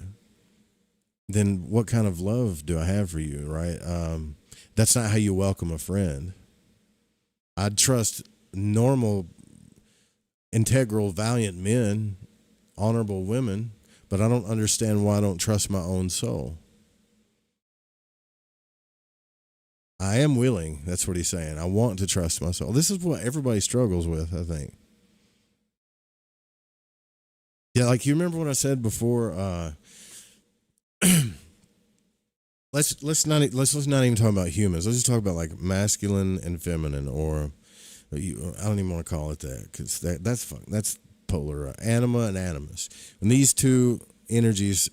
then what kind of love do I have for you, right? That's not how you welcome a friend. I'd trust normal, integral, valiant men, honorable women, but I don't understand why I don't trust my own soul. I am willing. That's what he's saying. I want to trust my soul. This is what everybody struggles with, I think. Yeah, like you remember when I said before, like let's not even talk about humans. Let's just talk about like masculine and feminine, or I don't even want to call it that because that's polar, anima and animus. When these two energies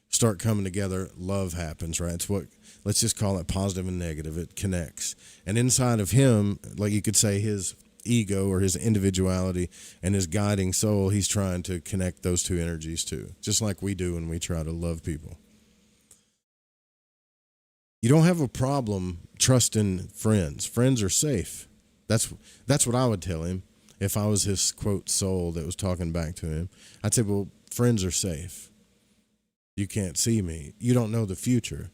start coming together, love happens, right? It's what, let's just call it positive and negative. It connects, and inside of him, like you could say, his ego or his individuality and his guiding soul, he's trying to connect those two energies too, just like we do when we try to love people. You don't have a problem trusting friends. Friends are safe. That's what I would tell him if I was his quote soul that was talking back to him. I'd say, well, friends are safe. You can't see me. You don't know the future.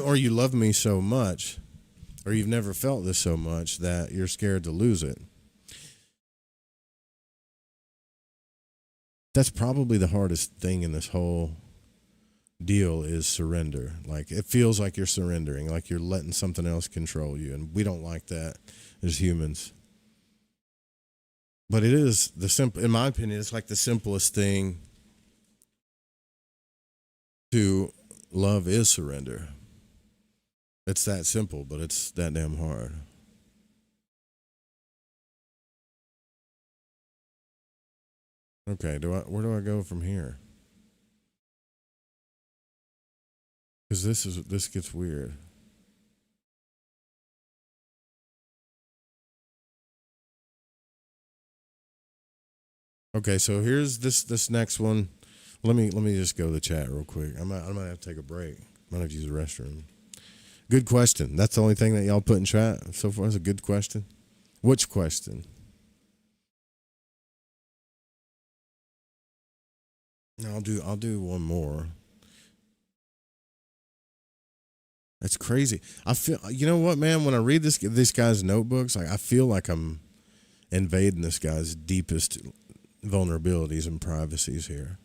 Or you love me so much, or you've never felt this so much that you're scared to lose it. That's probably the hardest thing in this whole deal is surrender. Like it feels like you're surrendering, like you're letting something else control you, and we don't like that as humans. But it is in my opinion, it's like the simplest thing to love is surrender. It's that simple, but it's that damn hard. Okay, where do I go from here? Because this gets weird. Okay, so here's this next one. Let me just go to the chat real quick. I might have to take a break. Might have to use the restroom. Good question. That's the only thing that y'all put in chat so far. Is a good question. Which question? No, I'll do one more. That's crazy. I feel, you know what, man? When I read this guy's notebooks, like I feel like I'm invading this guy's deepest vulnerabilities and privacies here.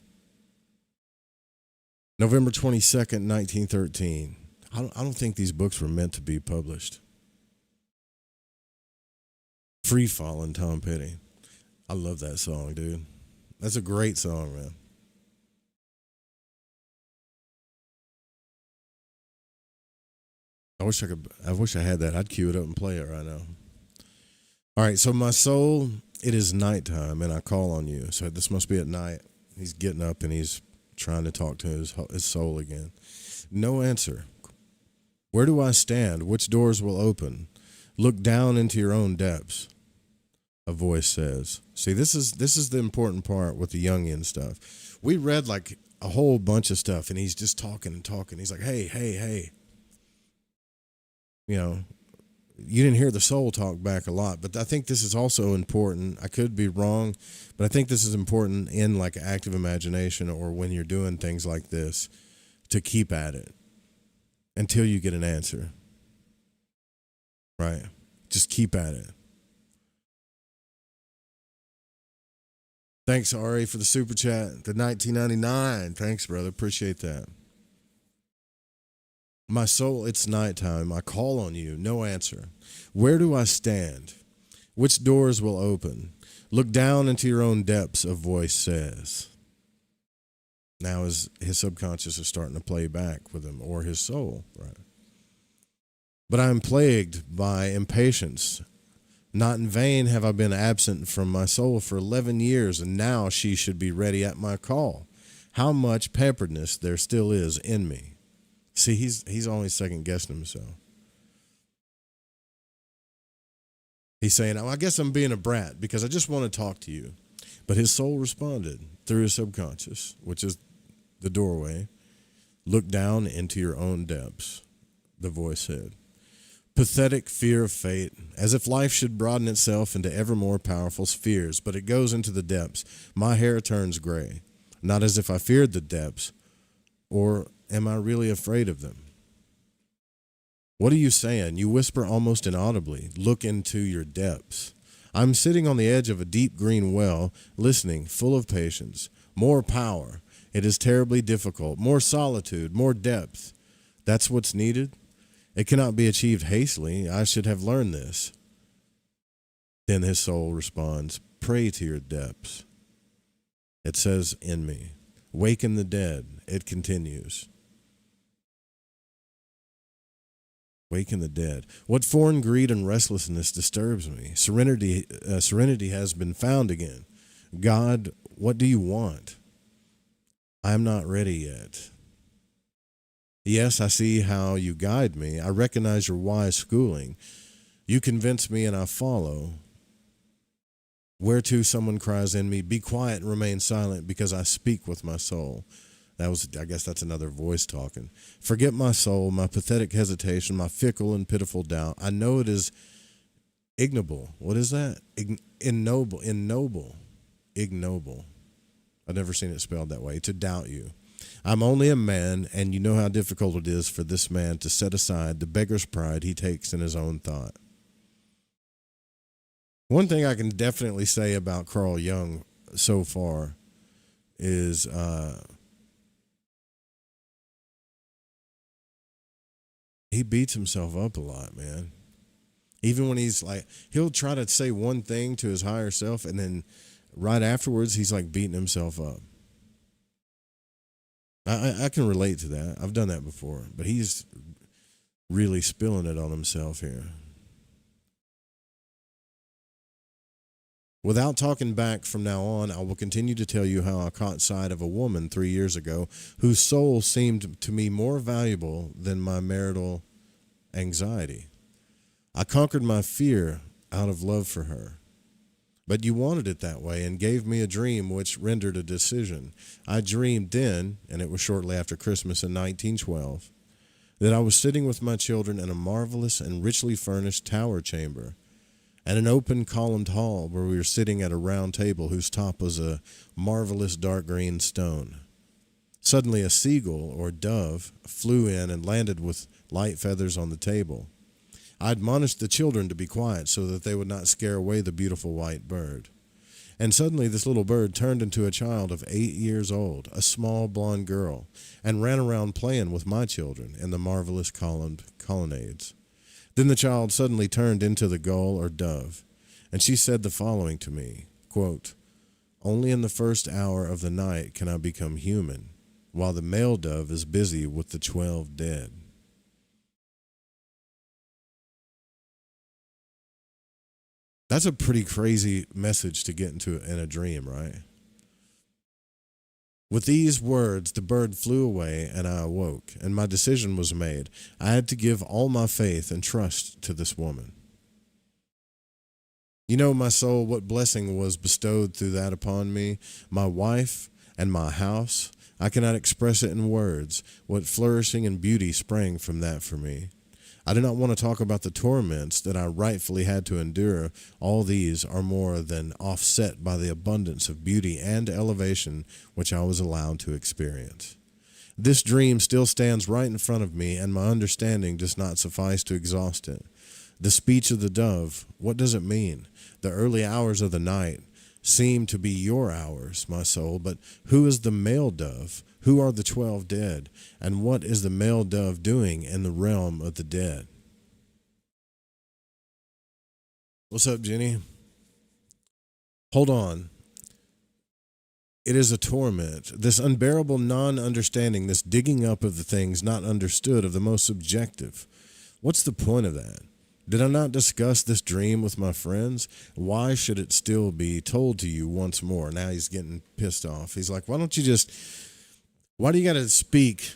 November 22nd, 1913. I don't think these books were meant to be published. Free Fallin', Tom Petty. I love that song, dude. That's a great song, man. I wish I had that. I'd cue it up and play it right now. All right, so my soul, it is nighttime and I call on you. So this must be at night. He's getting up and he's trying to talk to his soul again. No answer. Where do I stand? Which doors will open? Look down into your own depths, a voice says. See, this is the important part with the Jungian stuff. We read like a whole bunch of stuff and he's just talking and talking. He's like, hey, hey, hey. You know, you didn't hear the soul talk back a lot, but I think this is also important. I could be wrong, but I think this is important in like active imagination or when you're doing things like this to keep at it until you get an answer. Right? Just keep at it. Thanks, Ari, for the super chat. The 1999. Thanks, brother. Appreciate that. My soul, it's nighttime. I call on you. No answer. Where do I stand? Which doors will open? Look down into your own depths, a voice says. Now his subconscious is starting to play back with him, or his soul, right? But I am plagued by impatience. Not in vain have I been absent from my soul for 11 years, and now she should be ready at my call. How much pamperedness there still is in me. See, he's only second guessing himself. He's saying, oh, I guess I'm being a brat because I just want to talk to you. But his soul responded through his subconscious, which is the doorway. Look down into your own depths, the voice said. Pathetic fear of fate, as if life should broaden itself into ever more powerful spheres, but it goes into the depths. My hair turns gray, not as if I feared the depths, or am I really afraid of them? What are you saying? You whisper almost inaudibly. Look into your depths. I'm sitting on the edge of a deep green well, listening, full of patience. More power. It is terribly difficult. More solitude, more depth. That's what's needed? It cannot be achieved hastily. I should have learned this. Then his soul responds, pray to your depths. It says in me, waken the dead. It continues. Waken the dead. What foreign greed and restlessness disturbs me? Serenity has been found again. God, what do you want? I am not ready yet. Yes, I see how you guide me. I recognize your wise schooling. You convince me and I follow. Whereto someone cries in me, be quiet and remain silent because I speak with my soul. I guess that's another voice talking. Forget my soul, my pathetic hesitation, my fickle and pitiful doubt. I know it is ignoble. What is that? Ignoble. I've never seen it spelled that way. To doubt you. I'm only a man, and you know how difficult it is for this man to set aside the beggar's pride he takes in his own thought. One thing I can definitely say about Carl Jung so far is he beats himself up a lot, man. Even when he's like, he'll try to say one thing to his higher self, and then right afterwards, he's like beating himself up. I can relate to that. I've done that before, but he's really spilling it on himself here. Without talking back from now on, I will continue to tell you how I caught sight of a woman 3 years ago whose soul seemed to me more valuable than my marital anxiety. I conquered my fear out of love for her. But you wanted it that way and gave me a dream which rendered a decision. I dreamed then, and it was shortly after Christmas in 1912, that I was sitting with my children in a marvelous and richly furnished tower chamber, at an open columned hall where we were sitting at a round table whose top was a marvelous dark green stone. Suddenly a seagull or dove flew in and landed with light feathers on the table. I admonished the children to be quiet so that they would not scare away the beautiful white bird. And suddenly this little bird turned into a child of 8 years old, a small blonde girl, and ran around playing with my children in the marvelous colonnades. Then the child suddenly turned into the gull or dove, and she said the following to me, quote, only in the first hour of the night can I become human, while the male dove is busy with the 12 dead. That's a pretty crazy message to get into in a dream, right? With these words, the bird flew away, and I awoke, and my decision was made. I had to give all my faith and trust to this woman. You know, my soul, what blessing was bestowed through that upon me, my wife and my house. I cannot express it in words, what flourishing and beauty sprang from that for me. I do not want to talk about the torments that I rightfully had to endure. All these are more than offset by the abundance of beauty and elevation which I was allowed to experience. This dream still stands right in front of me, and my understanding does not suffice to exhaust it. The speech of the dove, what does it mean? The early hours of the night seem to be your hours, my soul, but who is the male dove? Who are the 12 dead? And what is the male dove doing in the realm of the dead? What's up, Jenny? Hold on. It is a torment, this unbearable non-understanding, this digging up of the things not understood, of the most subjective. What's the point of that? Did I not discuss this dream with my friends? Why should it still be told to you once more? Now he's getting pissed off. He's like, why do you got to speak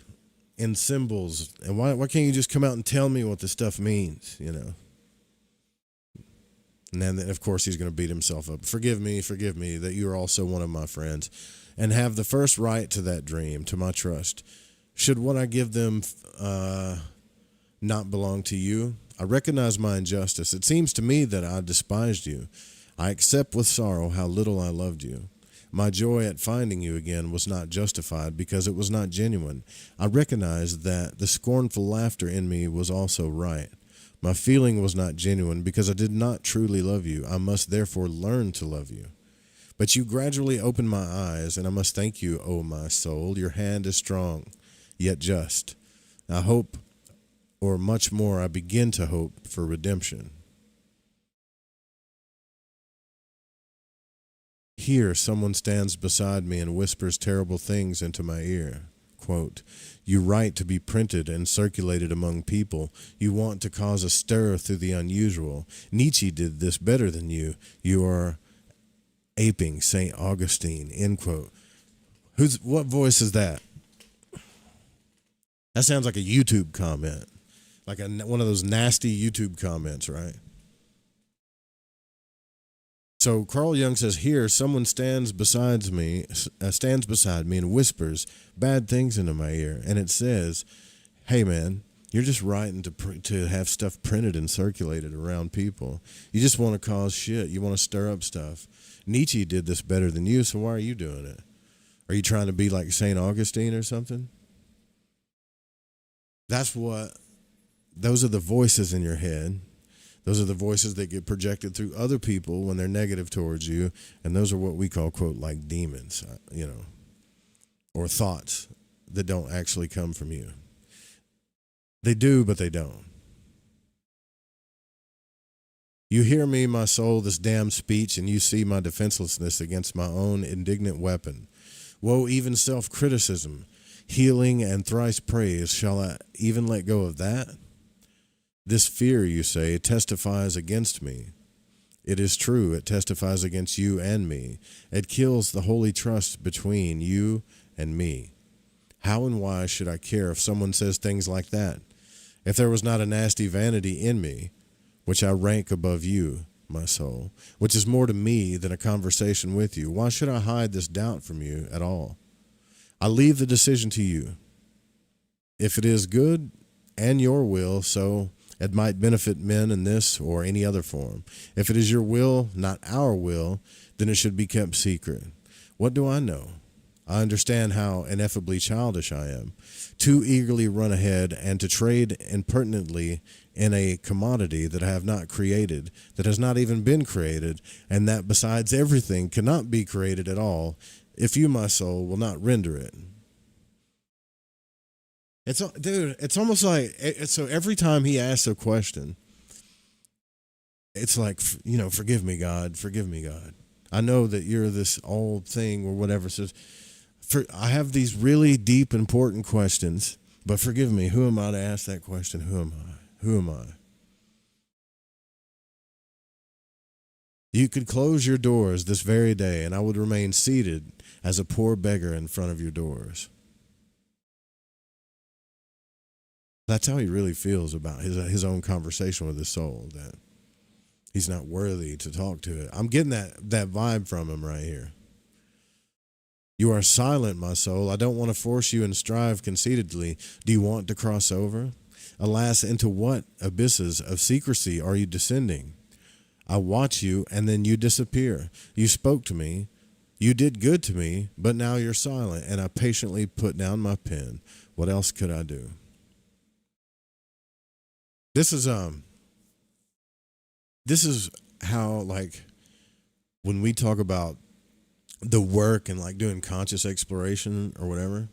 in symbols? And why can't you just come out and tell me what this stuff means, you know? And then, of course, he's going to beat himself up. Forgive me that you are also one of my friends and have the first right to that dream, to my trust. Should what I give them not belong to you? I recognize my injustice. It seems to me that I despised you. I accept with sorrow how little I loved you. My joy at finding you again was not justified because it was not genuine. I recognize that the scornful laughter in me was also right. My feeling was not genuine because I did not truly love you. I must therefore learn to love you. But you gradually opened my eyes, and I must thank you, O my soul. Your hand is strong, yet just. I hope, or much more, I begin to hope for redemption. Here, someone stands beside me and whispers terrible things into my ear. quote, you write to be printed and circulated among people. You want to cause a stir through the unusual. Nietzsche did this better than you. You are aping St. Augustine, end quote. What voice is that? That sounds like a YouTube comment, like one of those nasty YouTube comments, right? So Carl Jung says here, someone stands beside me and whispers bad things into my ear, and it says, "Hey man, you're just writing to have stuff printed and circulated around people. You just want to cause shit. You want to stir up stuff. Nietzsche did this better than you, so why are you doing it? Are you trying to be like St. Augustine or something?" Those are the voices in your head. Those are the voices that get projected through other people when they're negative towards you, and those are what we call, quote, like demons, or thoughts that don't actually come from you. They do, but they don't. You hear me, my soul, this damn speech, and you see my defenselessness against my own indignant weapon. Woe, even self-criticism, healing, and thrice praise, shall I even let go of that? This fear, you say, testifies against me. It is true, it testifies against you and me. It kills the holy trust between you and me. How and why should I care if someone says things like that? If there was not a nasty vanity in me, which I rank above you, my soul, which is more to me than a conversation with you, why should I hide this doubt from you at all? I leave the decision to you. If it is good and your will, so it might benefit men in this or any other form. If it is your will, not our will, then it should be kept secret. What do I know? I understand how ineffably childish I am. Too eagerly run ahead and to trade impertinently in a commodity that I have not created, that has not even been created, and that besides everything cannot be created at all, if you, my soul, will not render it. It's almost like, so every time he asks a question, it's like, forgive me, God, forgive me, God. I know that you're this old thing or whatever. Says, I have these really deep, important questions, but forgive me. Who am I to ask that question? Who am I? Who am I? You could close your doors this very day, and I would remain seated as a poor beggar in front of your doors. That's how he really feels about his own conversation with his soul, that he's not worthy to talk to it. I'm getting that vibe from him right here. You are silent, my soul. I don't want to force you and strive conceitedly. Do you want to cross over? Alas, into what abysses of secrecy are you descending? I watch you, and then you disappear. You spoke to me. You did good to me, but now you're silent, and I patiently put down my pen. What else could I do? This is how, like, when we talk about the work and like doing conscious exploration or whatever,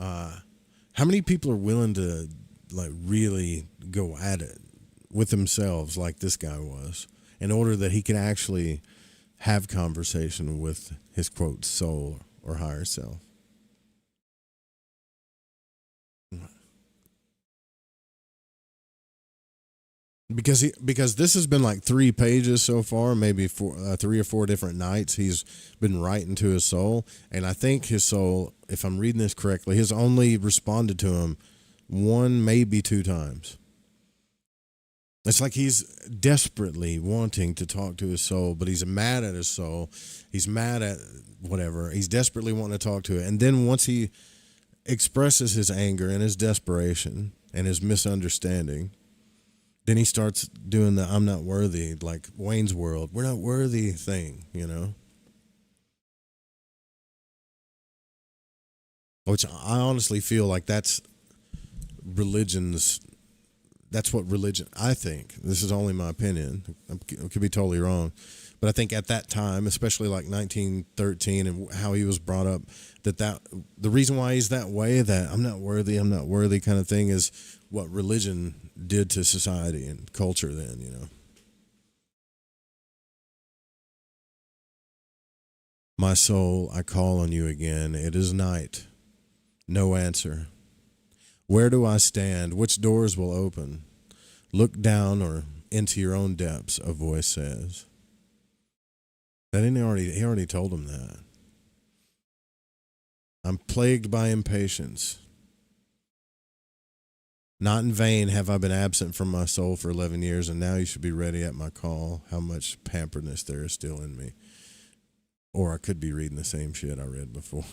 how many people are willing to like really go at it with themselves like this guy was, in order that he can actually have conversation with his, quote, soul or higher self? Because this has been like 3 pages so far, maybe 3 or 4 different nights he's been writing to his soul, and I think his soul, if I'm reading this correctly, has only responded to him 1, maybe 2 times. It's like he's desperately wanting to talk to his soul, but he's mad at his soul. He's mad at whatever. He's desperately wanting to talk to it, and then once he expresses his anger and his desperation and his misunderstanding, then he starts doing the I'm not worthy, like Wayne's World, we're not worthy thing, Which I honestly feel like that's what religion, I think. This is only my opinion. I could be totally wrong. But I think at that time, especially like 1913 and how he was brought up, that the reason why he's that way, that I'm not worthy kind of thing, is what religion did to society and culture then, My soul, I call on you again. It is night. No answer. Where do I stand? Which doors will open? Look down or into your own depths, a voice says. He already told him that. I'm plagued by impatience. Not in vain have I been absent from my soul for 11 years, and now you should be ready at my call. How much pamperedness there is still in me. Or I could be reading the same shit I read before.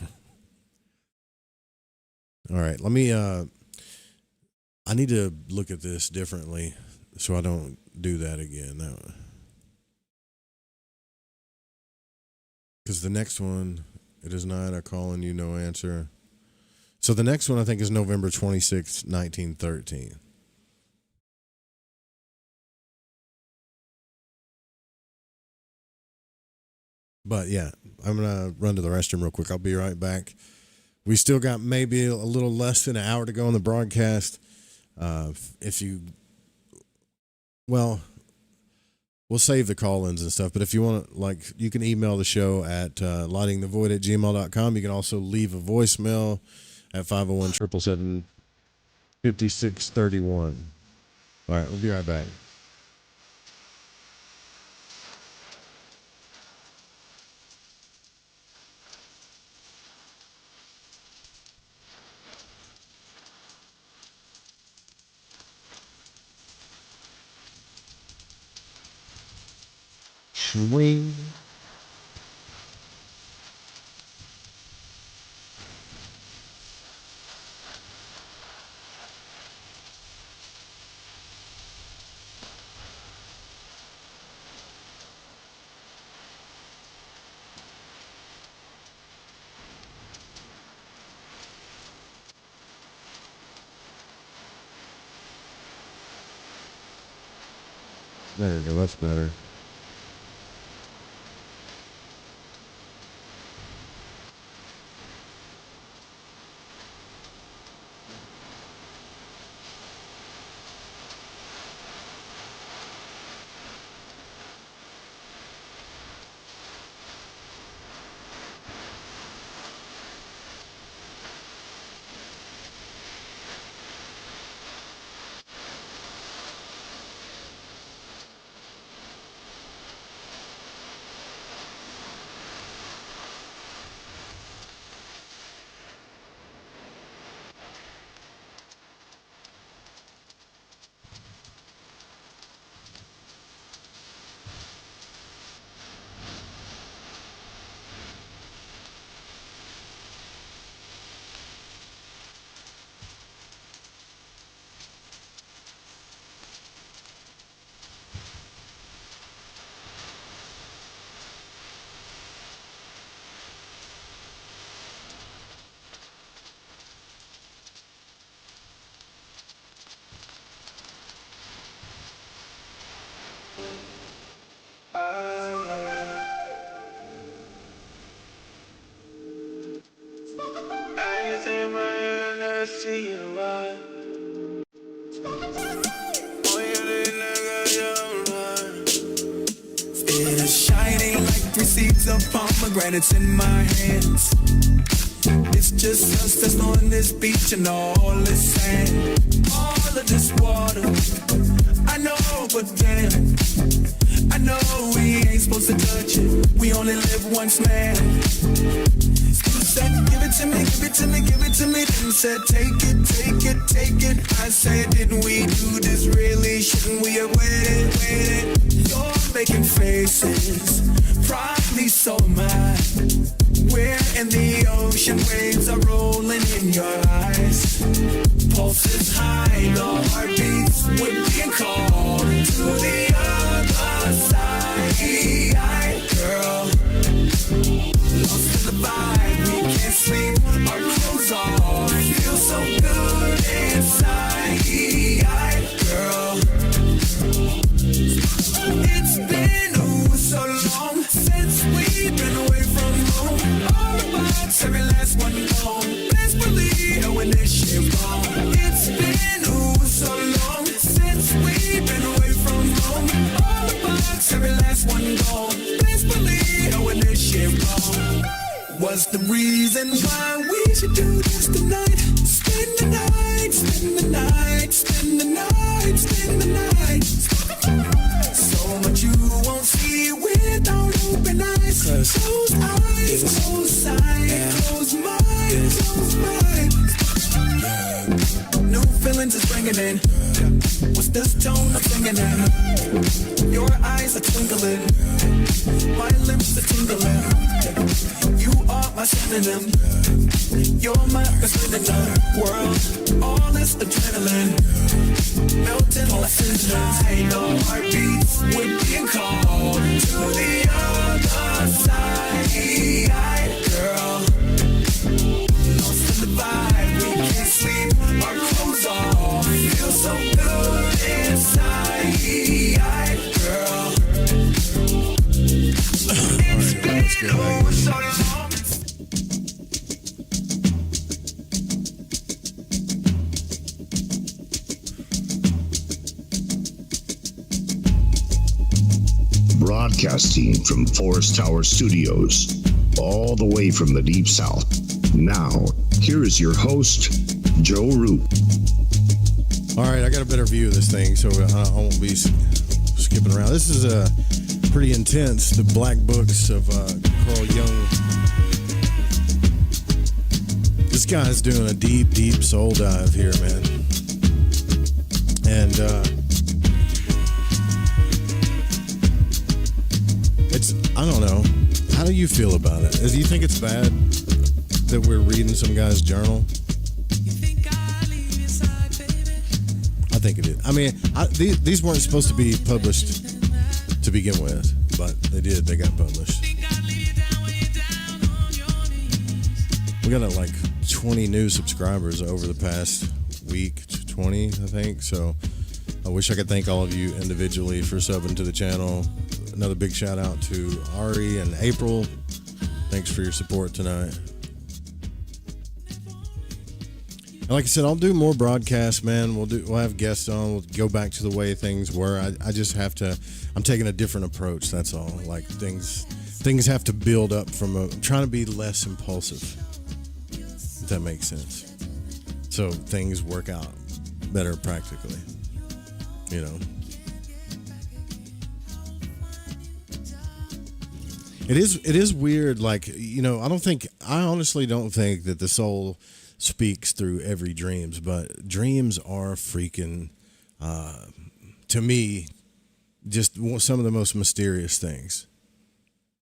All right, let me, I need to look at this differently so I don't do that again. Because the next one, it is night, I call and you no answer. So the next one I think is November 26, 1913. But yeah, I'm going to run to the restroom real quick. I'll be right back. We still got maybe a little less than an hour to go on the broadcast. We'll save the call-ins and stuff, but if you want to, you can email the show at lightingthevoid@gmail.com. You can also leave a voicemail at 501-777-5631. All right, we'll be right back. Swing. There you go, that's better. It is shining like 3 seeds of pomegranates in my hands. It's just us that's on this beach and all this sand, all of this water. I know, but damn, I know we ain't supposed to touch it. We only live once, man. You said, give it to me, give it to me, give it to me. Then said, take it, take it, take it. I said, didn't we do this really? Shouldn't we have waited? You're making faces, probably so am I. We're in the ocean, waves are rolling in your eyes. Pulses high, the heartbeats, we're being called to the other side. Girl, lost in the vibe, we can't sleep, our clothes off, feel so good inside. Girl, it's been so long since we've been away from home. All the vibes, every last one gone. Best believe when this shit gone. It's been so long since we've been away from home. All the vibes, every last one gone. Best believe when this shit gone. Was the reason why we should do this tonight. Spend the night, spend the night, spend the night, spend the night. So much you won't see without open eyes. Close eyes, close sight, close mind, close mind. New feelings is bringing in. What's this tone I'm singing in? Your eyes are twinkling, my lips are tingling. You are my synonym. You're my best friend in the world. All this adrenaline melting like cinnamon. No heartbeats, we're being called to the other side, girl. Lost in the vibe, we can't sleep. Our clothes off, feel so good inside, girl. Let's go back. Broadcasting from Forest Tower Studios, all the way from the Deep South. Now, here is your host, Joe Root. All right, I got a better view of this thing, so I won't be skipping around. This is pretty intense. The Black Books of Carl Jung. This guy's doing a deep, deep soul dive here, man. And I don't know. How do you feel about it? Do you think it's bad that we're reading some guy's journal? I think it is. I mean, these weren't supposed to be published to begin with, but they did. They got published. We got like 20 new subscribers over the past week, 20, I think. So I wish I could thank all of you individually for subbing to the channel. Another big shout out to Ari and April. Thanks for your support tonight. And like I said, I'll do more broadcasts, man. We'll have guests on. We'll go back to the way things were. I just have to. I'm taking a different approach. That's all. Like things have to build up from I'm trying to be less impulsive. If that makes sense. So things work out better practically. You know. It is weird, like, you know, I honestly don't think that the soul speaks through every dreams, but dreams are freaking, to me, just some of the most mysterious things.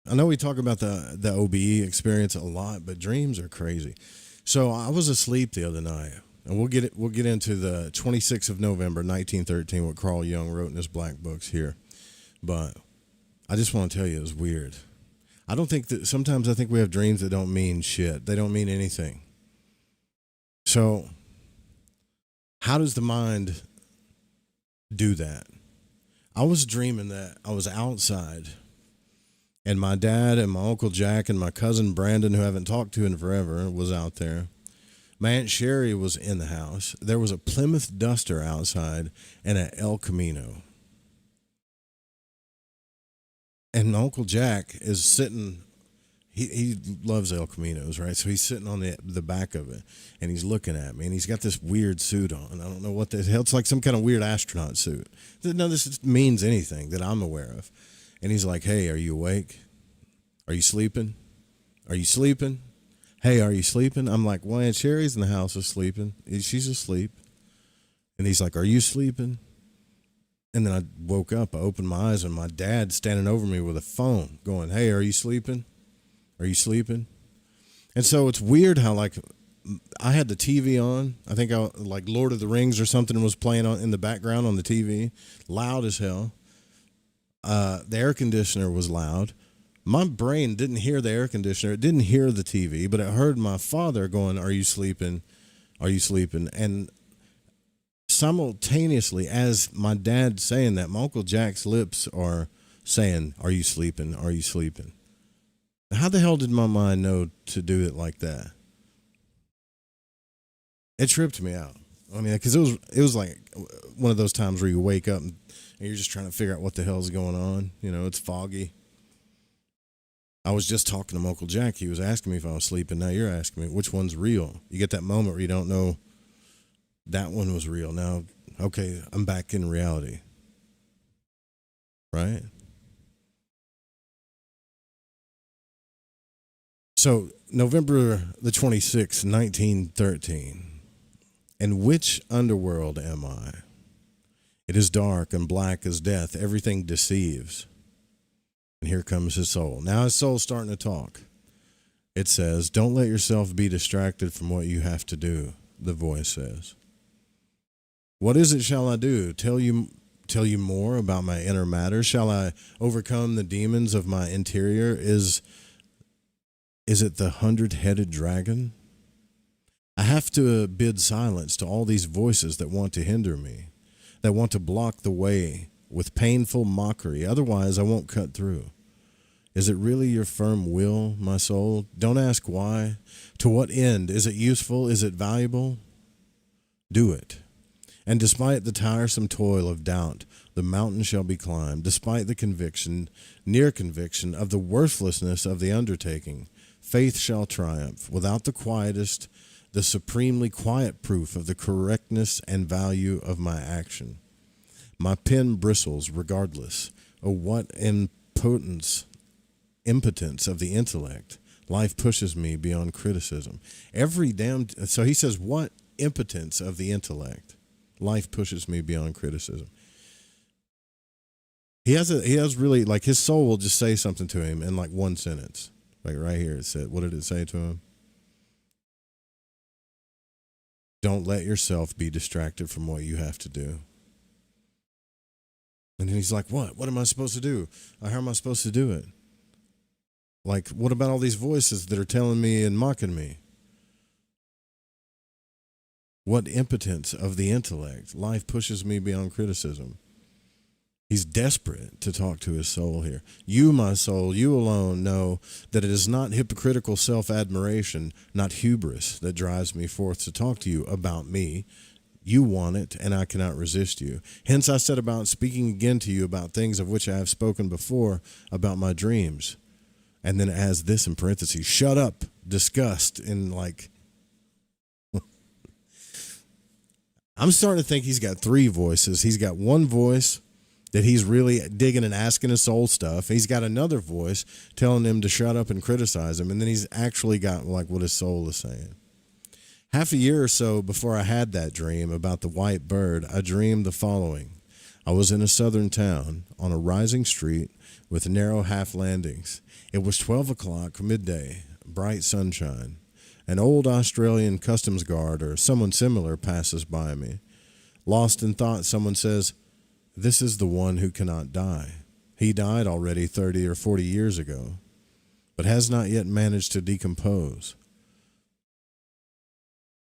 I know we talk about the OBE experience a lot, but dreams are crazy. So I was asleep the other night, and we'll get into the 26th of November, 1913, what Carl Jung wrote in his Black Books here. But I just want to tell you, it was weird. I don't think that sometimes I think we have dreams that don't mean shit. They don't mean anything. So how does the mind do that? I was dreaming that I was outside and my dad and my Uncle Jack and my cousin Brandon, who I haven't talked to in forever, was out there. My Aunt Sherry was in the house. There was a Plymouth Duster outside and an El Camino. And Uncle Jack is sitting, he loves El Caminos, right? So he's sitting on the back of it, and he's looking at me, and he's got this weird suit on. I don't know what the hell, it's like some kind of weird astronaut suit. None of this means anything that I'm aware of. And he's like, hey, are you awake? Are you sleeping? Are you sleeping? Hey, are you sleeping? I'm like, well, Aunt Sherry's in the house is sleeping. She's asleep. And he's like, are you sleeping? And then I woke up, I opened my eyes, and my dad's standing over me with a phone going, hey, are you sleeping? Are you sleeping? And so it's weird how, like, I had the TV on. I think like Lord of the Rings or something was playing on in the background on the TV, loud as hell. The air conditioner was loud. My brain didn't hear the air conditioner. It didn't hear the TV, but it heard my father going, are you sleeping? Are you sleeping? And simultaneously, as my dad's saying that, my Uncle Jack's lips are saying, are you sleeping? Are you sleeping? How the hell did my mind know to do it like that? It tripped me out. I mean, because it was like one of those times where you wake up and you're just trying to figure out what the hell's going on. You know, it's foggy. I was just talking to my Uncle Jack. He was asking me if I was sleeping. Now you're asking me which one's real. You get that moment where you don't know that one was real. Now, okay, I'm back in reality. Right? So, November the 26th, 1913. In which underworld am I? It is dark and black as death. Everything deceives. And here comes his soul. Now his soul's starting to talk. It says, don't let yourself be distracted from what you have to do, the voice says. What is it shall I do? Tell you more about my inner matter? Shall I overcome the demons of my interior? Is it the 100-headed dragon? I have to bid silence to all these voices that want to hinder me, that want to block the way with painful mockery. Otherwise, I won't cut through. Is it really your firm will, my soul? Don't ask why. To what end? Is it useful? Is it valuable? Do it. And despite the tiresome toil of doubt, the mountain shall be climbed. Despite the conviction, near conviction, of the worthlessness of the undertaking, faith shall triumph. Without the supremely quiet proof of the correctness and value of my action. My pen bristles regardless. Oh, what impotence of the intellect. Life pushes me beyond criticism. So he says, what impotence of the intellect. Life pushes me beyond criticism. He has really, like, his soul will just say something to him in like one sentence. Like right here it said, what did it say to him? Don't let yourself be distracted from what you have to do. And then he's like, what? What am I supposed to do? How am I supposed to do it? Like, what about all these voices that are telling me and mocking me? What impotence of the intellect. Life pushes me beyond criticism. He's desperate to talk to his soul here. You, my soul, you alone know that it is not hypocritical self-admiration, not hubris that drives me forth to talk to you about me. You want it, and I cannot resist you. Hence I set about speaking again to you about things of which I have spoken before, about my dreams. And then it has this in parentheses, shut up, disgust, and like... I'm starting to think he's got three voices. He's got one voice that he's really digging and asking his soul stuff. He's got another voice telling him to shut up and criticize him. And then he's actually got like what his soul is saying. Half a year or so before I had that dream about the white bird, I dreamed the following. I was in a southern town on a rising street with narrow half landings. It was 12 o'clock, midday, bright sunshine. An old Australian customs guard or someone similar passes by me. Lost in thought, someone says, "This is the one who cannot die. He died already 30 or 40 years ago, but has not yet managed to decompose."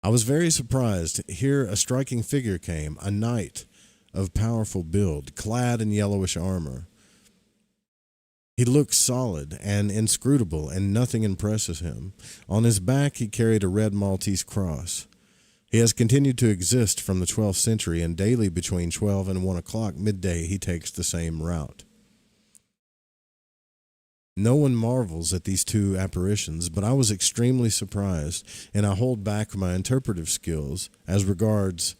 I was very surprised. Here a striking figure came, a knight of powerful build, clad in yellowish armor. He looked solid and inscrutable, and nothing impresses him. On his back he carried a red Maltese cross. He has continued to exist from the 12th century, and daily between 12 and 1 o'clock midday he takes the same route. No one marvels at these two apparitions, but I was extremely surprised, and I hold back my interpretive skills as regards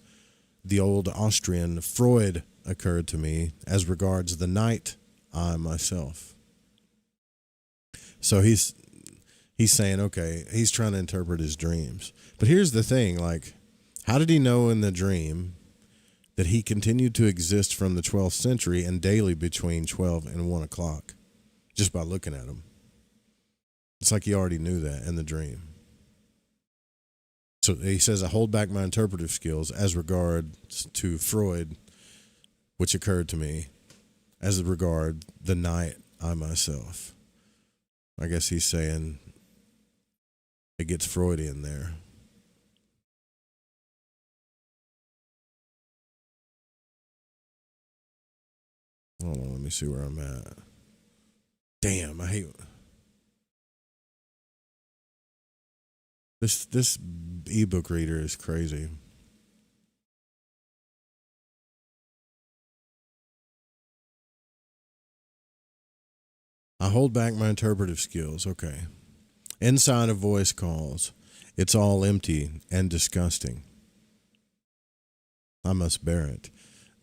the old Austrian Freud occurred to me, as regards the night I myself. So he's saying, okay, he's trying to interpret his dreams. But here's the thing, like, how did he know in the dream that he continued to exist from the 12th century and daily between 12 and 1 o'clock? Just by looking at him. It's like he already knew that in the dream. So he says, I hold back my interpretive skills as regards to Freud, which occurred to me, as regard the night I myself. I guess he's saying it gets Freudian there. Hold on, let me see where I'm at. Damn, I hate this ebook reader is crazy. I hold back my interpretive skills. Okay. Inside a voice calls. It's all empty and disgusting. I must bear it.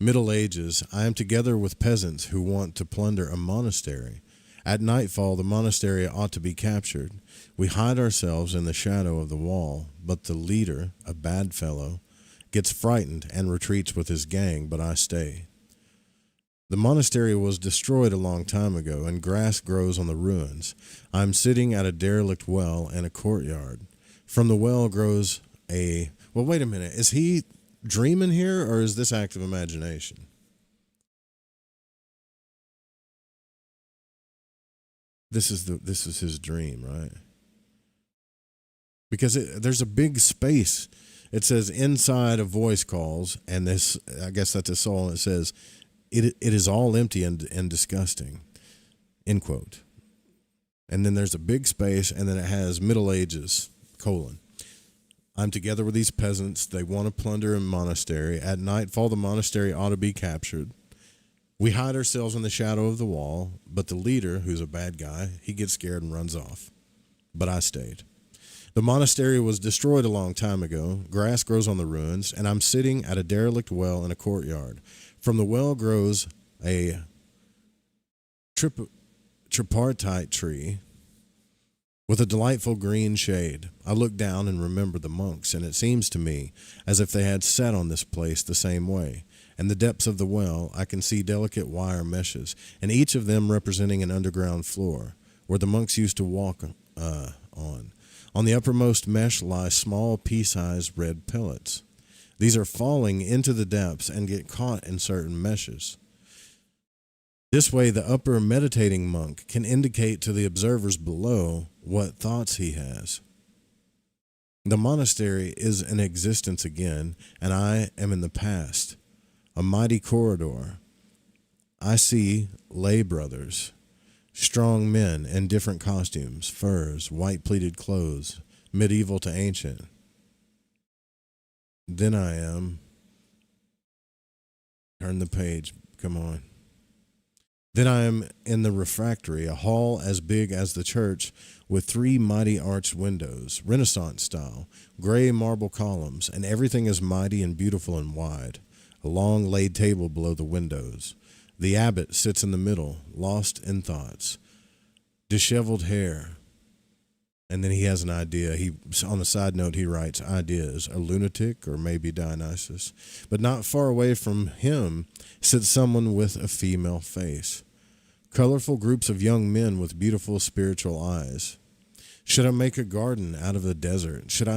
Middle Ages, I am together with peasants who want to plunder a monastery. At nightfall, the monastery ought to be captured. We hide ourselves in the shadow of the wall, but the leader, a bad fellow, gets frightened and retreats with his gang, but I stay. The monastery was destroyed a long time ago, and grass grows on the ruins. I am sitting at a derelict well in a courtyard. From the well grows a... Well, wait a minute. Is he dreaming here, or is this active imagination? This is his dream, right? Because there's a big space. It says inside a voice calls, and this, I guess that's a soul, and it says, it is all empty and disgusting, end quote. And then there's a big space, and then it has Middle Ages, colon. I'm together with these peasants. They want to plunder a monastery. At nightfall, the monastery ought to be captured. We hide ourselves in the shadow of the wall, but the leader, who's a bad guy, he gets scared and runs off. But I stayed. The monastery was destroyed a long time ago. Grass grows on the ruins, and I'm sitting at a derelict well in a courtyard. From the well grows a tripartite tree with a delightful green shade. I look down and remember the monks, and it seems to me as if they had sat on this place the same way. In the depths of the well, I can see delicate wire meshes, and each of them representing an underground floor, where the monks used to walk on. On the uppermost mesh lie small pea-sized red pellets. These are falling into the depths and get caught in certain meshes. This way, the upper meditating monk can indicate to the observers below what thoughts he has. The monastery is in existence again, and I am in the past. A mighty corridor. I see lay brothers, strong men in different costumes, furs, white pleated clothes, medieval to ancient. Then I am... Turn the page, come on. Then I am in the refectory, a hall as big as the church, with 3 mighty arched windows, Renaissance style, gray marble columns, and everything is mighty and beautiful and wide. A long laid table below the windows. The abbot sits in the middle, lost in thoughts. Disheveled hair. And then he has an idea. On a side note, he writes ideas. A lunatic, or maybe Dionysus. But not far away from him sits someone with a female face. Colorful groups of young men with beautiful spiritual eyes. Should I make a garden out of the desert? Should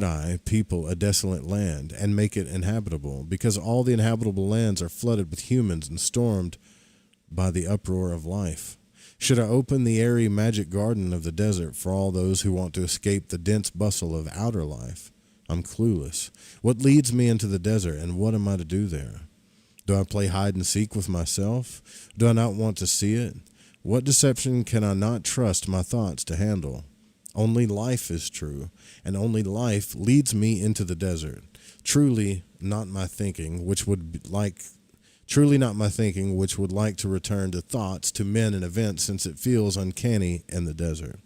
I people a desolate land and make it inhabitable? Because all the inhabitable lands are flooded with humans and stormed by the uproar of life. Should I open the airy magic garden of the desert for all those who want to escape the dense bustle of outer life? I'm clueless. What leads me into the desert, and what am I to do there? Do I play hide and seek with myself? Do I not want to see it? What deception can I not trust my thoughts to handle? Only life is true, and only life leads me into the desert. Truly not my thinking, which would like to return to thoughts, to men and events, since it feels uncanny in the desert.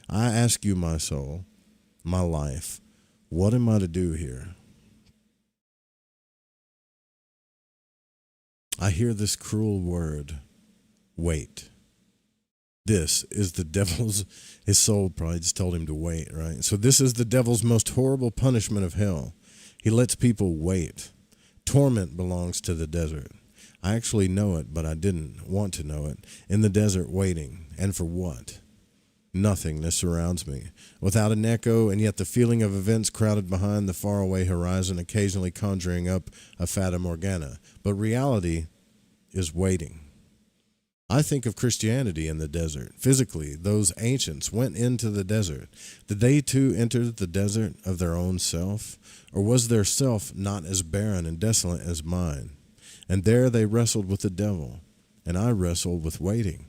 I ask you, my soul, my life, what am I to do here? I hear this cruel word, wait. This is the devil's, his soul probably just told him to wait, right? So this is the devil's most horrible punishment of hell. He lets people wait. Torment belongs to the desert. I actually know it, but I didn't want to know it. In the desert, waiting. And for what? Nothingness surrounds me, without an echo, and yet the feeling of events crowded behind the faraway horizon, occasionally conjuring up a fata morgana. But reality is waiting. I think of Christianity in the desert. Physically, those ancients went into the desert. Did they too enter the desert of their own self? Or was their self not as barren and desolate as mine? And there they wrestled with the devil, and I wrestled with waiting.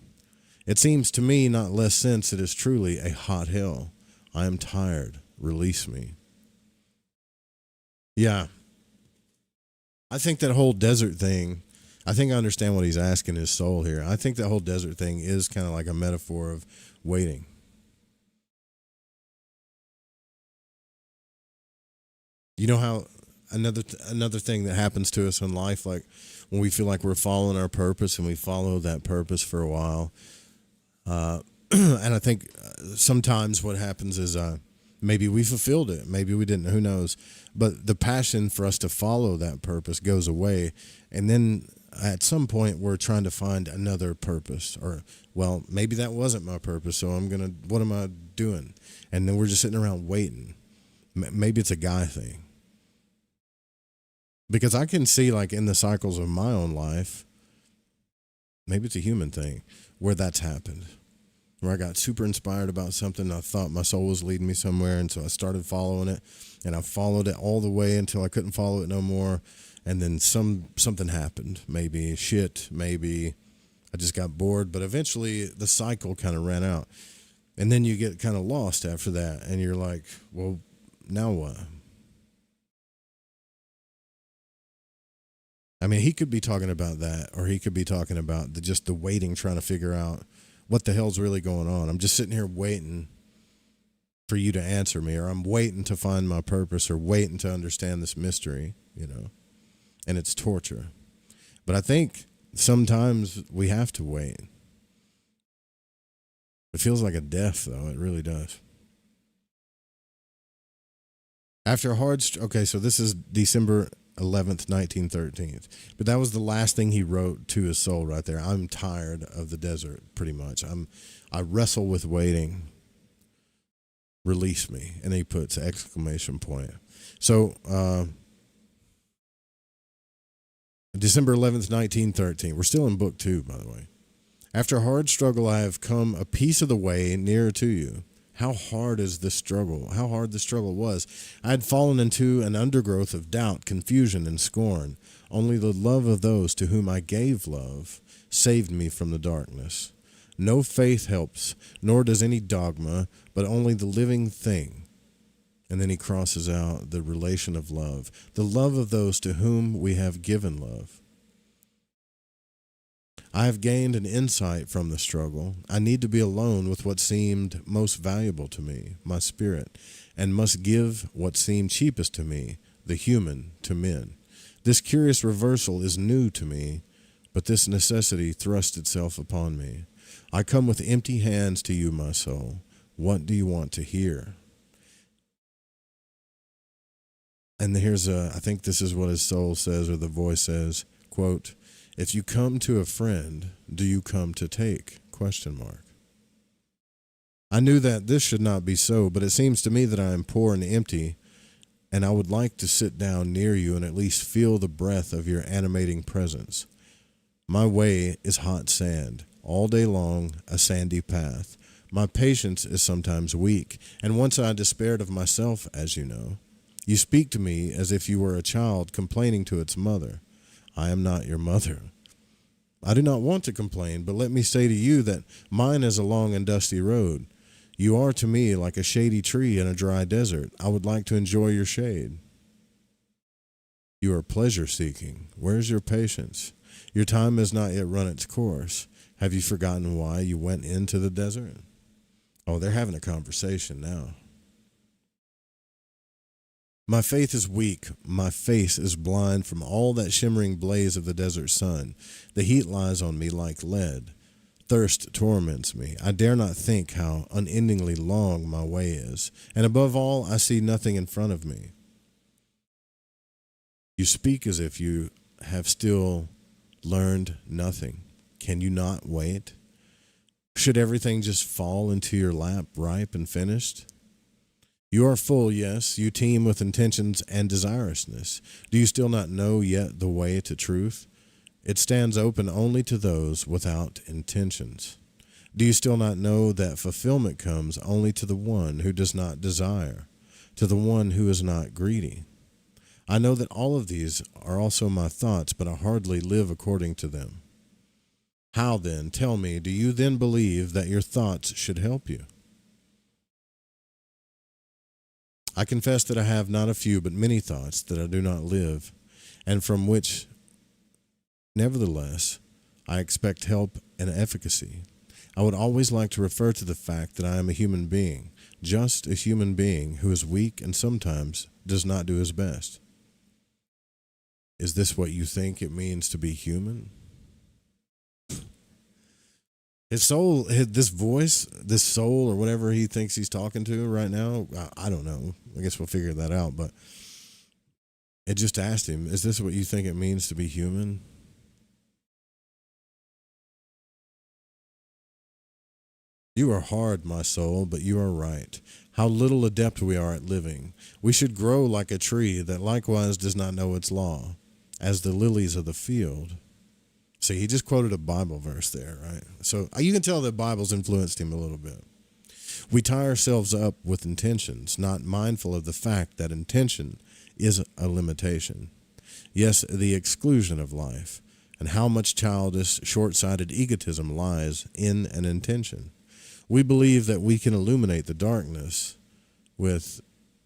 It seems to me not less since it is truly a hot hell. I am tired. Release me. Yeah. I think that whole desert thing, I think I understand what he's asking his soul here. I think that whole desert thing is kind of like a metaphor of waiting. You know how another thing that happens to us in life, like when we feel like we're following our purpose and we follow that purpose for a while, and I think sometimes what happens is maybe we fulfilled it, maybe we didn't, who knows, but the passion for us to follow that purpose goes away, and then at some point we're trying to find another purpose, or well, maybe that wasn't my purpose, so what am I doing? And then we're just sitting around waiting. Maybe it's a guy thing. Because I can see, like, in the cycles of my own life, maybe it's a human thing, where that's happened. Where I got super inspired about something, I thought my soul was leading me somewhere, and so I started following it, and I followed it all the way until I couldn't follow it no more, and then something happened. Maybe shit, maybe I just got bored, but eventually the cycle kind of ran out. And then you get kind of lost after that, and you're like, well, now what? I mean, he could be talking about that, or he could be talking about just the waiting, trying to figure out what the hell's really going on. I'm just sitting here waiting for you to answer me, or I'm waiting to find my purpose, or waiting to understand this mystery, and it's torture. But I think sometimes we have to wait. It feels like a death, though. It really does. After a hard... Okay, so this is December 11th, 1913. But that was the last thing he wrote to his soul right there. I'm tired of the desert, pretty much. I wrestle with waiting. Release me. And he puts exclamation point. So, December 11th, 1913. We're still in book 2, by the way. After a hard struggle, I have come a piece of the way nearer to you. How hard is this struggle? How hard the struggle was. I had fallen into an undergrowth of doubt, confusion, and scorn. Only the love of those to whom I gave love saved me from the darkness. No faith helps, nor does any dogma, but only the living thing. And then he crosses out the relation of love, the love of those to whom we have given love. I have gained an insight from the struggle. I need to be alone with what seemed most valuable to me, my spirit, and must give what seemed cheapest to me, the human, to men. This curious reversal is new to me, but this necessity thrust itself upon me. I come with empty hands to you, my soul. What do you want to hear? And here's I think this is what his soul says, or the voice says, quote, if you come to a friend, do you come to take? ? I knew that this should not be so, but it seems to me that I am poor and empty, and I would like to sit down near you and at least feel the breath of your animating presence. My way is hot sand, all day long a sandy path. My patience is sometimes weak, and once I despaired of myself, as you know. You speak to me as if you were a child complaining to its mother. I am not your mother. I do not want to complain, but let me say to you that mine is a long and dusty road. You are to me like a shady tree in a dry desert. I would like to enjoy your shade. You are pleasure-seeking. Where's your patience? Your time has not yet run its course. Have you forgotten why you went into the desert? Oh, they're having a conversation now. My faith is weak. My face is blind from all that shimmering blaze of the desert sun. The heat lies on me like lead. Thirst torments me. I dare not think how unendingly long my way is. And above all, I see nothing in front of me. You speak as if you have still learned nothing. Can you not wait? Should everything just fall into your lap, ripe and finished? You are full, yes. You teem with intentions and desirousness. Do you still not know yet the way to truth? It stands open only to those without intentions. Do you still not know that fulfillment comes only to the one who does not desire, to the one who is not greedy? I know that all of these are also my thoughts, but I hardly live according to them. How then, tell me, do you then believe that your thoughts should help you? I confess that I have not a few but many thoughts that I do not live, and from which Nevertheless, I expect help and efficacy. I would always like to refer to the fact that I am a human being, just a human being who is weak and sometimes does not do his best. Is this what you think it means to be human? His soul, this voice, this soul, or whatever he thinks he's talking to right now, I don't know. I guess we'll figure that out. But it just asked him, is this what you think it means to be human? You are hard, my soul, but you are right. How little adept we are at living. We should grow like a tree that likewise does not know its law, as the lilies of the field. See, he just quoted a Bible verse there, right? So you can tell that Bible's influenced him a little bit. We tie ourselves up with intentions, not mindful of the fact that intention is a limitation. Yes, the exclusion of life, and how much childish, short-sighted egotism lies in an intention. We believe that we can illuminate the darkness with,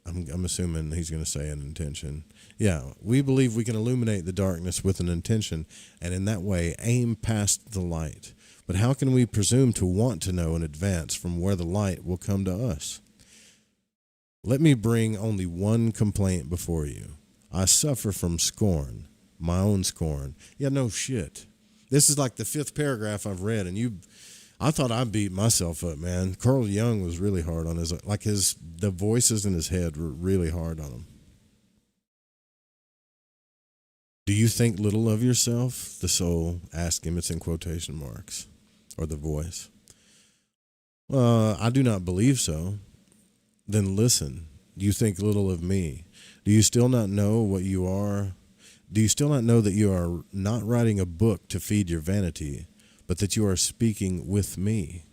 I'm assuming he's going to say an intention. Yeah, we believe we can illuminate the darkness with an intention, and in that way aim past the light. But how can we presume to want to know in advance from where the light will come to us? Let me bring only one complaint before you. I suffer from scorn, my own scorn. Yeah, no shit. This is like the 5th paragraph I've read, and I thought I beat myself up, man. Carl Jung was really hard on the voices in his head were really hard on him. Do you think little of yourself? The soul asked him. It's in quotation marks, or the voice. I do not believe so. Then listen. Do you think little of me? Do you still not know what you are? Do you still not know that you are not writing a book to feed your vanity, but that you are speaking with me?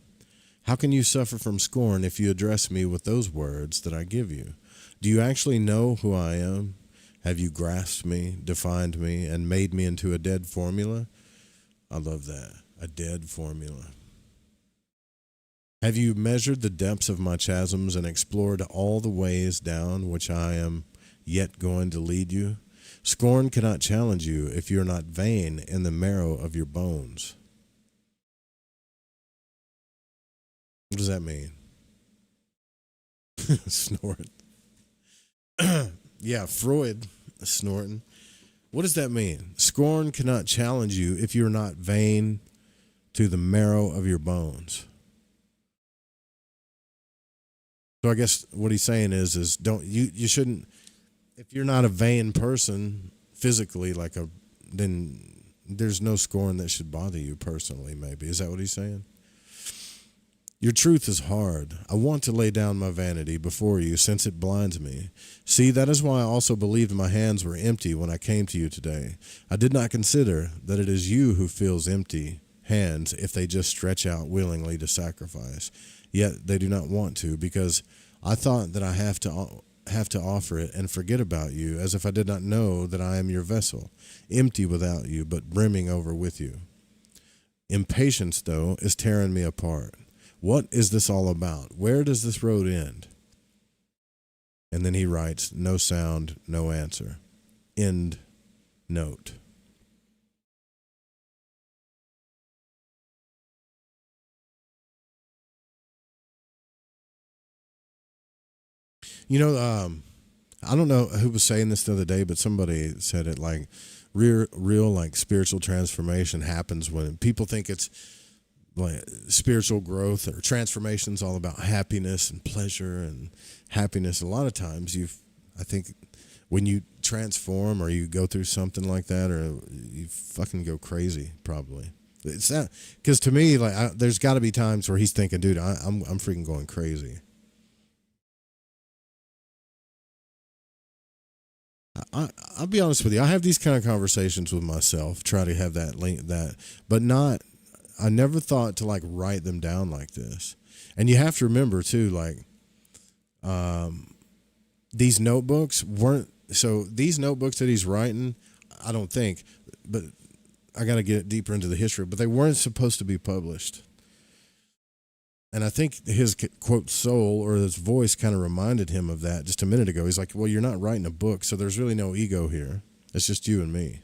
How can you suffer from scorn if you address me with those words that I give you? Do you actually know who I am? Have you grasped me, defined me, and made me into a dead formula? I love that. A dead formula. Have you measured the depths of my chasms and explored all the ways down which I am yet going to lead you? Scorn cannot challenge you if you are not vain in the marrow of your bones. What does that mean? Snort. Yeah, Freud snorting. What does that mean? Scorn cannot challenge you if you're not vain to the marrow of your bones. So I guess what he's saying is you shouldn't, if you're not a vain person physically, then there's no scorn that should bother you personally, maybe. Is that what he's saying? Your truth is hard. I want to lay down my vanity before you, since it blinds me. See, that is why I also believed my hands were empty when I came to you today. I did not consider that it is you who feels empty hands if they just stretch out willingly to sacrifice. Yet they do not want to, because I thought that I have to offer it and forget about you, as if I did not know that I am your vessel, empty without you, but brimming over with you. Impatience, though, is tearing me apart. What is this all about? Where does this road end? And then he writes, no sound, no answer. End note. I don't know who was saying this the other day, but somebody said it like real like spiritual transformation happens when people think it's like spiritual growth or transformation's all about happiness and pleasure and happiness. A lot of times I think when you transform or you go through something like that, or you fucking go crazy, probably. It's that, because to me, there's got to be times where he's thinking, dude, I'm freaking going crazy. I'll be honest with you. I have these kind of conversations with myself, try to have but not. I never thought to write them down like this. And you have to remember too, these notebooks weren't. So these notebooks that he's writing, I don't think, but I got to get deeper into the history. But they weren't supposed to be published. And I think his quote soul or his voice kind of reminded him of that just a minute ago. He's like, well, you're not writing a book, so there's really no ego here. It's just you and me.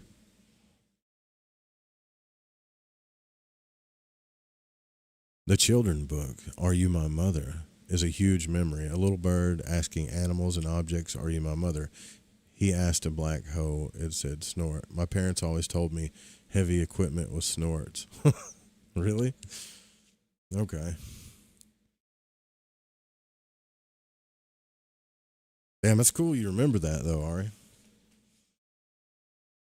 The children book, Are You My Mother, is a huge memory. A little bird asking animals and objects, Are you my mother? He asked a black hoe, it said snort. My parents always told me heavy equipment was snorts. Really? Okay. Damn, that's cool you remember that, though, Ari.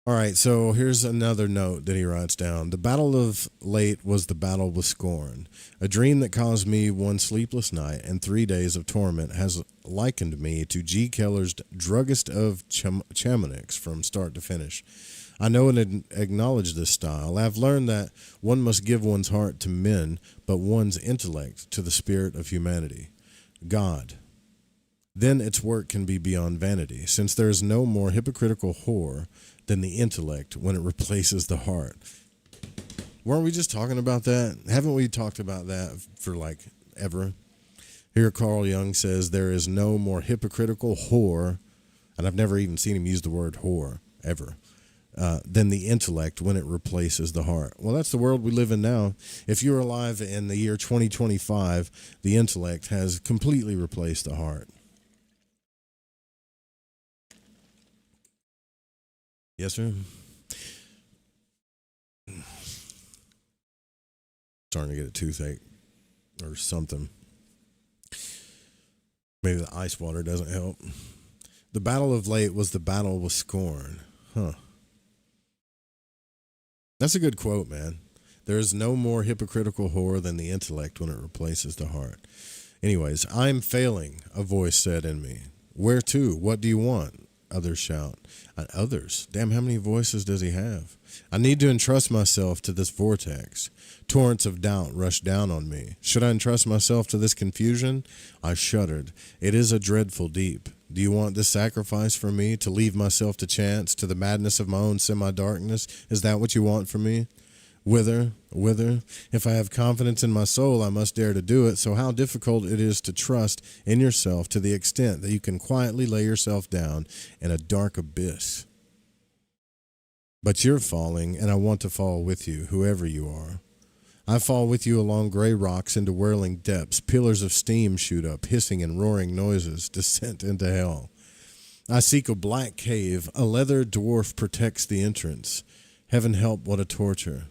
All right, so here's another note that he writes down. The battle of late was the battle with scorn. A dream that caused me one sleepless night and 3 days of torment has likened me to G. Keller's druggist of Chamonix from start to finish. I know and acknowledge this style. I have learned that one must give one's heart to men, but one's intellect to the spirit of humanity, God. Then its work can be beyond vanity, since there is no more hypocritical whore than the intellect when it replaces the heart. Weren't we just talking about that? Haven't we talked about that for like ever? Here Carl Jung says there is no more hypocritical whore, and I've never even seen him use the word whore, ever, than the intellect when it replaces the heart. Well, that's the world we live in now. If you're alive in the year 2025, the intellect has completely replaced the heart. Yes, sir. Starting to get a toothache or something. Maybe the ice water doesn't help. The battle of late was the battle with scorn. Huh. That's a good quote, man. There is no more hypocritical whore than the intellect when it replaces the heart. Anyways, I'm failing, a voice said in me. Where to? What do you want? Others shout. Others? Damn, how many voices does he have? I need to entrust myself to this vortex. Torrents of doubt rush down on me. Should I entrust myself to this confusion? I shuddered. It is a dreadful deep. Do you want this sacrifice from me, to leave myself to chance, to the madness of my own semi-darkness? Is that what you want from me? Whither? If I have confidence in my soul, I must dare to do it. So how difficult it is to trust in yourself to the extent that you can quietly lay yourself down in a dark abyss. But you're falling, and I want to fall with you, whoever you are. I fall with you along gray rocks into whirling depths. Pillars of steam shoot up, hissing and roaring noises, descent into hell. I seek a black cave. A leather dwarf protects the entrance. Heaven help, what a torture.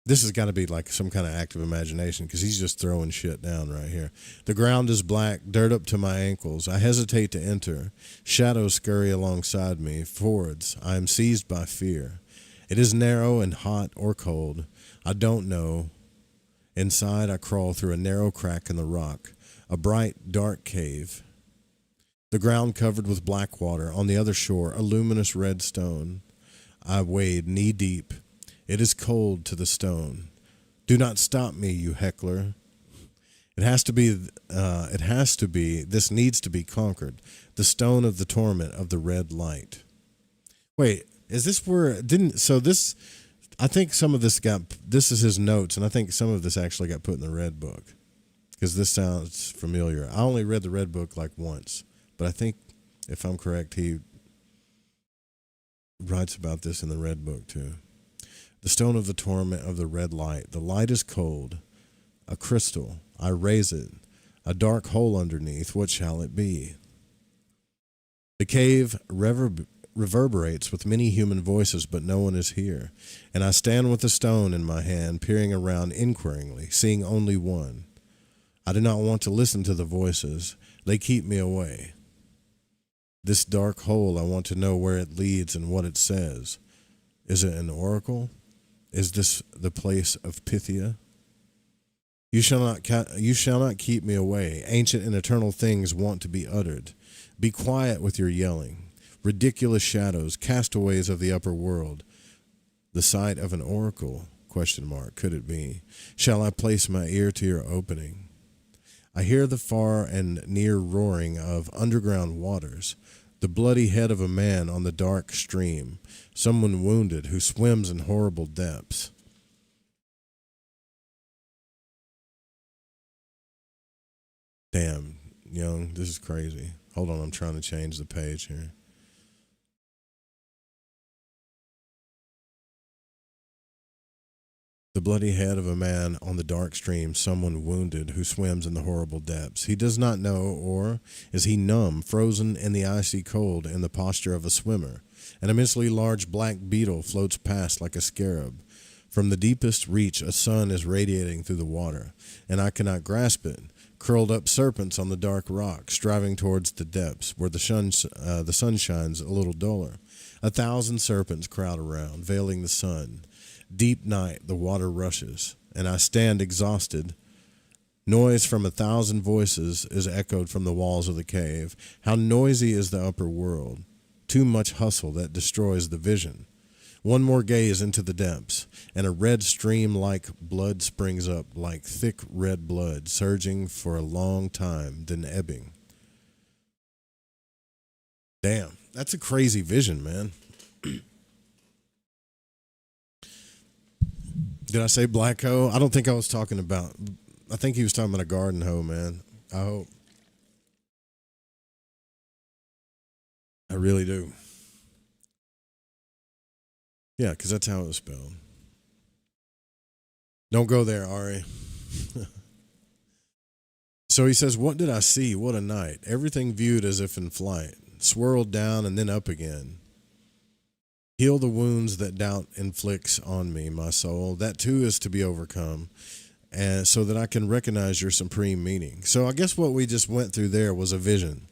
This has got to be like some kind of active imagination, because he's just throwing shit down right here. The ground is black, dirt up to my ankles. I hesitate to enter. Shadows scurry alongside me. Forwards, I am seized by fear. It is narrow and hot or cold. I don't know. Inside, I crawl through a narrow crack in the rock. A bright, dark cave. The ground covered with black water. On the other shore, a luminous red stone. I wade knee-deep. It is cold to the stone. Do not stop me, you heckler. It has to be, this needs to be conquered. The stone of the torment of the red light. Wait, is this where, I think some of this this is his notes, and I think some of this actually got put in the red book, because this sounds familiar. I only read the red book like once, but I think, if I'm correct, he writes about this in the red book too. The stone of the torment of the red light. The light is cold, a crystal. I raise it. A dark hole underneath. What shall it be? The cave reverberates with many human voices, but no one is here. And I stand with the stone in my hand, peering around inquiringly, seeing only one. I do not want to listen to the voices. They keep me away. This dark hole, I want to know where it leads and what it says. Is it an oracle? Is this the place of Pythia? You shall not keep me away. Ancient and eternal things want to be uttered. Be quiet with your yelling. Ridiculous shadows, castaways of the upper world. The sight of an oracle? ? Could it be? Shall I place my ear to your opening? I hear the far and near roaring of underground waters. The bloody head of a man on the dark stream, someone wounded who swims in horrible depths. Damn, Jung, this is crazy. Hold on, I'm trying to change the page here. The bloody head of a man on the dark stream, someone wounded who swims in the horrible depths. He does not know, or is he numb, frozen in the icy cold in the posture of a swimmer? An immensely large black beetle floats past like a scarab. From the deepest reach, a sun is radiating through the water, and I cannot grasp it. Curled up serpents on the dark rock, striving towards the depths, where the sun shines a little duller. 1,000 serpents crowd around, veiling the sun. Deep night, the water rushes, and I stand exhausted. Noise from 1,000 voices is echoed from the walls of the cave. How noisy is the upper world. Too much hustle that destroys the vision. One more gaze into the depths, and a red stream like blood springs up, like thick red blood, surging for a long time, then ebbing. Damn, that's a crazy vision, man. Did I say black hoe? I don't think I was talking about, I think he was talking about a garden hoe, man. I hope. I really do. Yeah, because that's how it was spelled. Don't go there, Ari. So he says, what did I see? What a night. Everything viewed as if in flight, swirled down and then up again. Heal the wounds that doubt inflicts on me, my soul. That too is to be overcome, and so that I can recognize your supreme meaning. So I guess what we just went through there was a vision.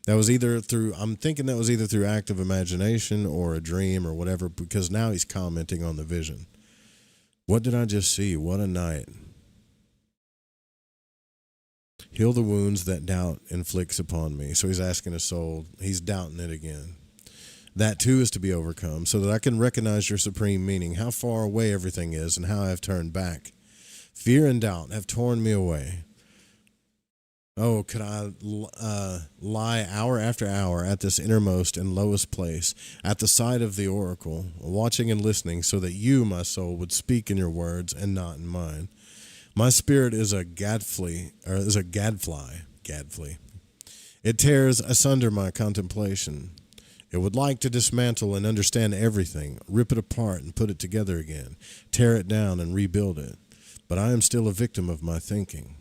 That was either through, I'm thinking that was either through active imagination or a dream or whatever, because now he's commenting on the vision. What did I just see? What a night. Heal the wounds that doubt inflicts upon me. So he's asking his soul, he's doubting it again. That too is to be overcome, so that I can recognize your supreme meaning, how far away everything is and how I have turned back. Fear and doubt have torn me away. Oh, could I lie hour after hour at this innermost and lowest place, at the side of the oracle, watching and listening, so that you, my soul, would speak in your words and not in mine. My spirit is a gadfly. It tears asunder my contemplation. It would like to dismantle and understand everything, rip it apart and put it together again, tear it down and rebuild it. But I am still a victim of my thinking.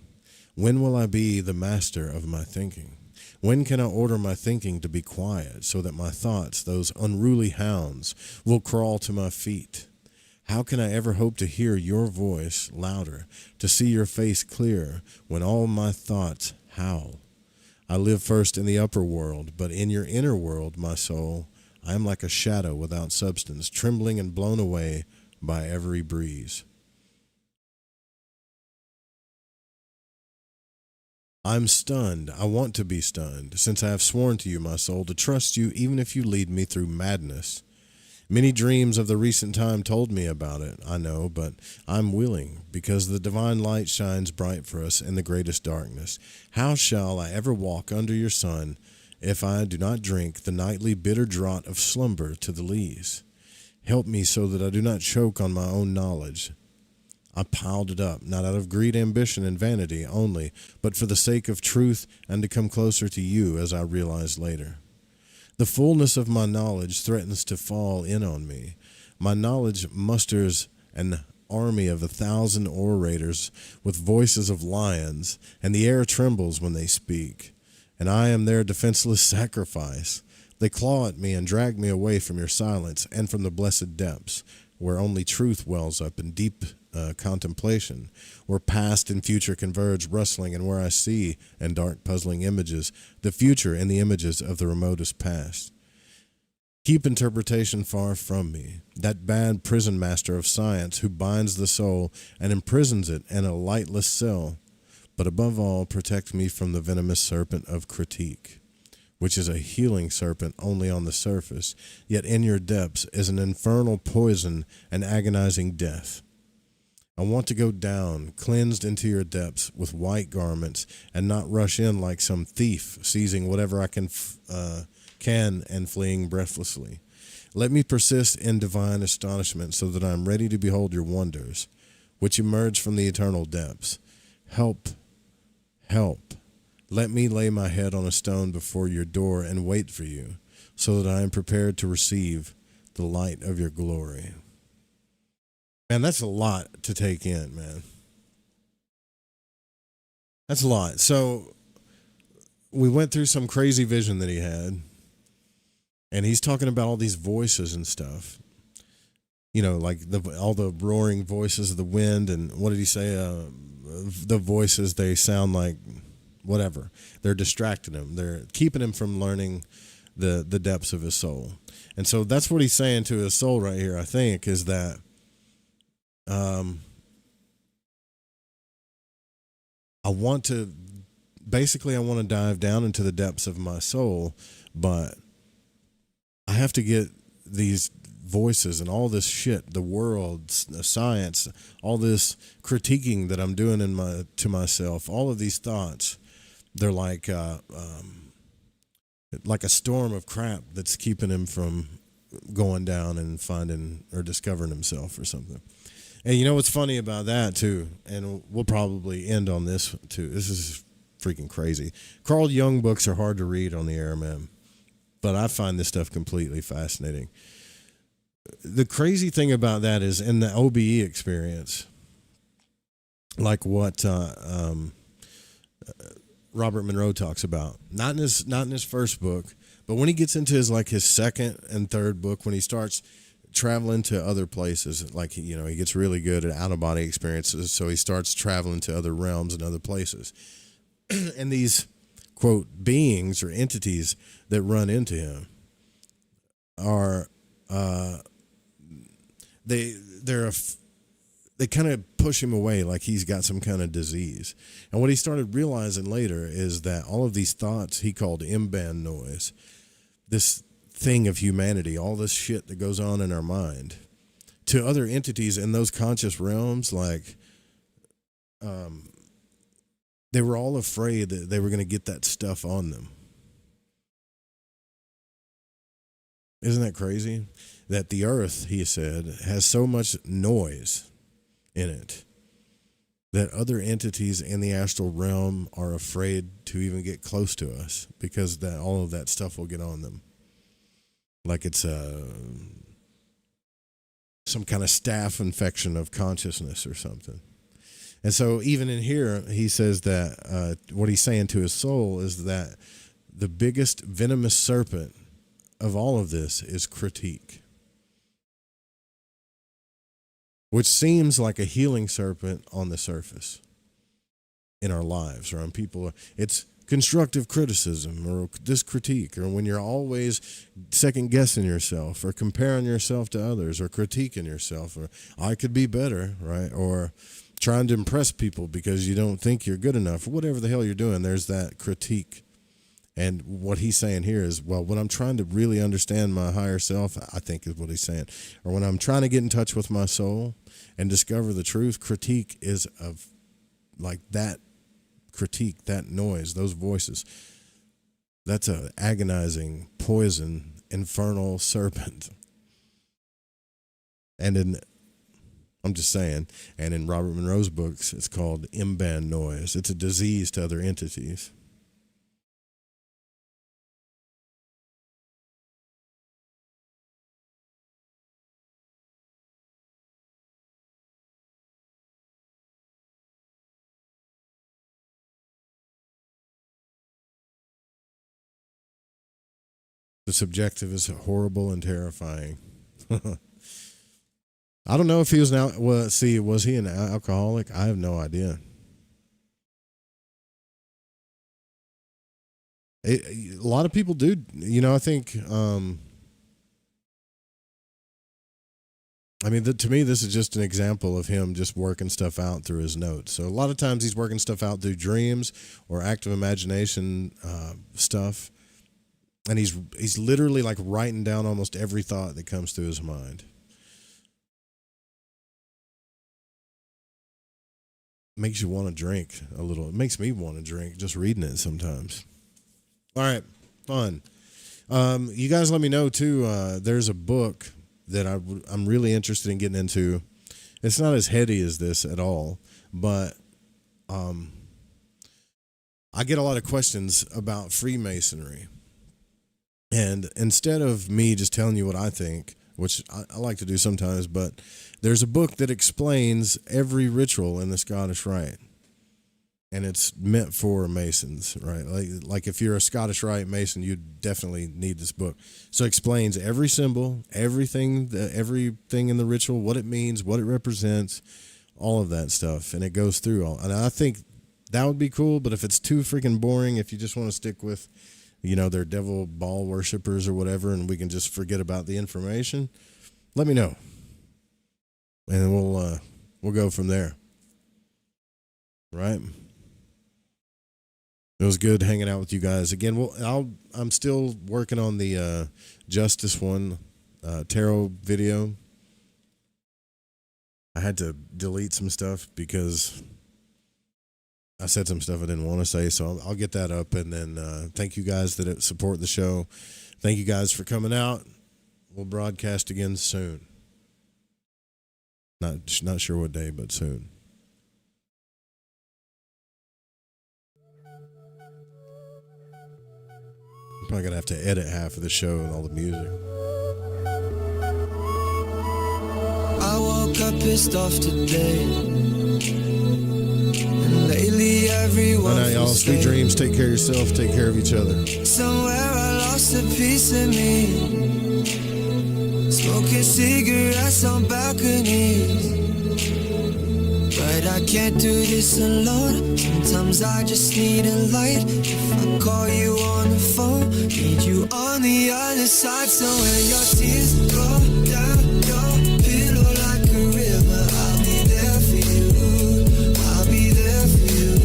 When will I be the master of my thinking? When can I order my thinking to be quiet so that my thoughts, those unruly hounds, will crawl to my feet? How can I ever hope to hear your voice louder, to see your face clearer, when all my thoughts howl? I live first in the upper world, but in your inner world, my soul, I am like a shadow without substance, trembling and blown away by every breeze. I'm stunned. I want to be stunned, since I have sworn to you, my soul, to trust you even if you lead me through madness. Many dreams of the recent time told me about it, I know, but I'm willing, because the divine light shines bright for us in the greatest darkness. How shall I ever walk under your sun if I do not drink the nightly bitter draught of slumber to the lees? Help me so that I do not choke on my own knowledge. I piled it up, not out of greed, ambition, and vanity only, but for the sake of truth and to come closer to you, as I realized later. The fullness of my knowledge threatens to fall in on me. My knowledge musters an army of 1,000 orators with voices of lions, and the air trembles when they speak, and I am their defenseless sacrifice. They claw at me and drag me away from your silence and from the blessed depths, where only truth wells up in deep contemplation, where past and future converge rustling, and where I see, in dark puzzling images, the future in the images of the remotest past. Keep interpretation far from me, that bad prison master of science who binds the soul and imprisons it in a lightless cell, but above all protect me from the venomous serpent of critique, which is a healing serpent only on the surface, yet in your depths is an infernal poison and agonizing death. I want to go down, cleansed into your depths with white garments, and not rush in like some thief, seizing whatever I can and fleeing breathlessly. Let me persist in divine astonishment so that I am ready to behold your wonders, which emerge from the eternal depths. Help, help. Let me lay my head on a stone before your door and wait for you, so that I am prepared to receive the light of your glory. Man, that's a lot to take in, man. That's a lot. So we went through some crazy vision that he had, and he's talking about all these voices and stuff. You know, like all the roaring voices of the wind, and what did he say? The voices, they sound like whatever. They're distracting him. They're keeping him from learning the depths of his soul. And so that's what he's saying to his soul right here, I think, is that I want to dive down into the depths of my soul, but I have to get these voices and all this shit, the world, science, all this critiquing that I'm doing to myself, all of these thoughts, they're like a storm of crap that's keeping him from going down and finding or discovering himself or something. And you know what's funny about that too, and we'll probably end on this too. This is freaking crazy. Carl Jung books are hard to read on the air, man, but I find this stuff completely fascinating. The crazy thing about that is in the OBE experience, like what Robert Monroe talks about, not in his first book, but when he gets into his second and third book, when he starts traveling to other places, like he gets really good at out of body experiences, so he starts traveling to other realms and other places, and these quote beings or entities that run into him are they kind of push him away like he's got some kind of disease. And what he started realizing later is that all of these thoughts he called M-band noise, this thing of humanity, all this shit that goes on in our mind, to other entities in those conscious realms, like they were all afraid that they were going to get that stuff on them. Isn't that crazy? That the earth, he said, has so much noise in it that other entities in the astral realm are afraid to even get close to us because that all of that stuff will get on them. Like it's some kind of staph infection of consciousness or something. And so even in here, he says that what he's saying to his soul is that the biggest venomous serpent of all of this is critique, which seems like a healing serpent on the surface in our lives or on people. It's constructive criticism or this critique, or when you're always second guessing yourself or comparing yourself to others or critiquing yourself, or I could be better, right? Or trying to impress people because you don't think you're good enough or whatever the hell you're doing. There's that critique. And what he's saying here is, well, when I'm trying to really understand my higher self, I think is what he's saying, or when I'm trying to get in touch with my soul and discover the truth, critique is of like that critique, that noise, those voices. That's an agonizing, poison, infernal serpent. And I'm just saying, and in Robert Monroe's books, it's called M-band noise. It's a disease to other entities. The subjective is horrible and terrifying. I don't know if he was now. Well, see, was he an alcoholic? I have no idea. A lot of people do. I think. To me, this is just an example of him just working stuff out through his notes. So a lot of times he's working stuff out through dreams or active imagination stuff. And he's literally like writing down almost every thought that comes through his mind. Makes you want to drink a little. It makes me want to drink just reading it sometimes. All right, fun. You guys let me know too. There's a book that I'm really interested in getting into. It's not as heady as this at all, but I get a lot of questions about Freemasonry. And instead of me just telling you what I think which I like to do sometimes, but there's a book that explains every ritual in the Scottish Rite. And it's meant for Masons, right? Like if you're a Scottish Rite Mason, you definitely need this book. So it explains every symbol, everything in the ritual, what it means, what it represents, all of that stuff. And it goes through all. And I think that would be cool, but if it's too freaking boring, if you just want to stick with, their devil ball worshipers or whatever, and we can just forget about the information, let me know. And we'll go from there. Right? It was good hanging out with you guys again. I'm still working on the Justice one tarot video. I had to delete some stuff because I said some stuff I didn't want to say, so I'll get that up. And then thank you guys that support the show. Thank you guys for coming out. We'll broadcast again soon. Not sure what day, but soon. Probably gonna have to edit half of the show and all the music. I woke up pissed off today, and lately everyone. Good night, y'all. Sweet dreams. Take care of yourself. Take care of each other. Somewhere I lost a piece of me, smoking cigarettes on balconies. But I can't do this alone. Sometimes I just need a light. If I call you on the phone, need you on the other side. So when your tears roll down your pillow like a river, I'll be there for you. I'll be there for you.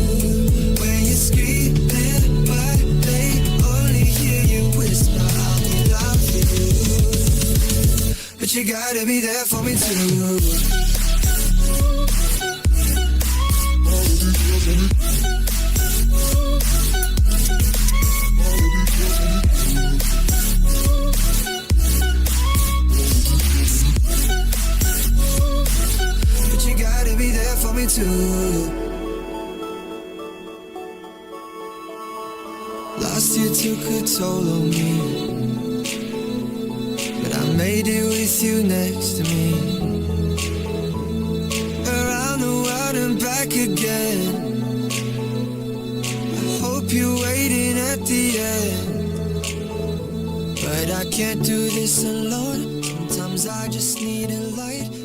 When you're screaming, but they only hear you whisper, I'll be there for you. But you gotta be there for me too. Last year took a toll on me, but I made it with you next to me. Around the world and back again. I hope you're waiting at the end, but I can't do this alone. Sometimes I just need a light.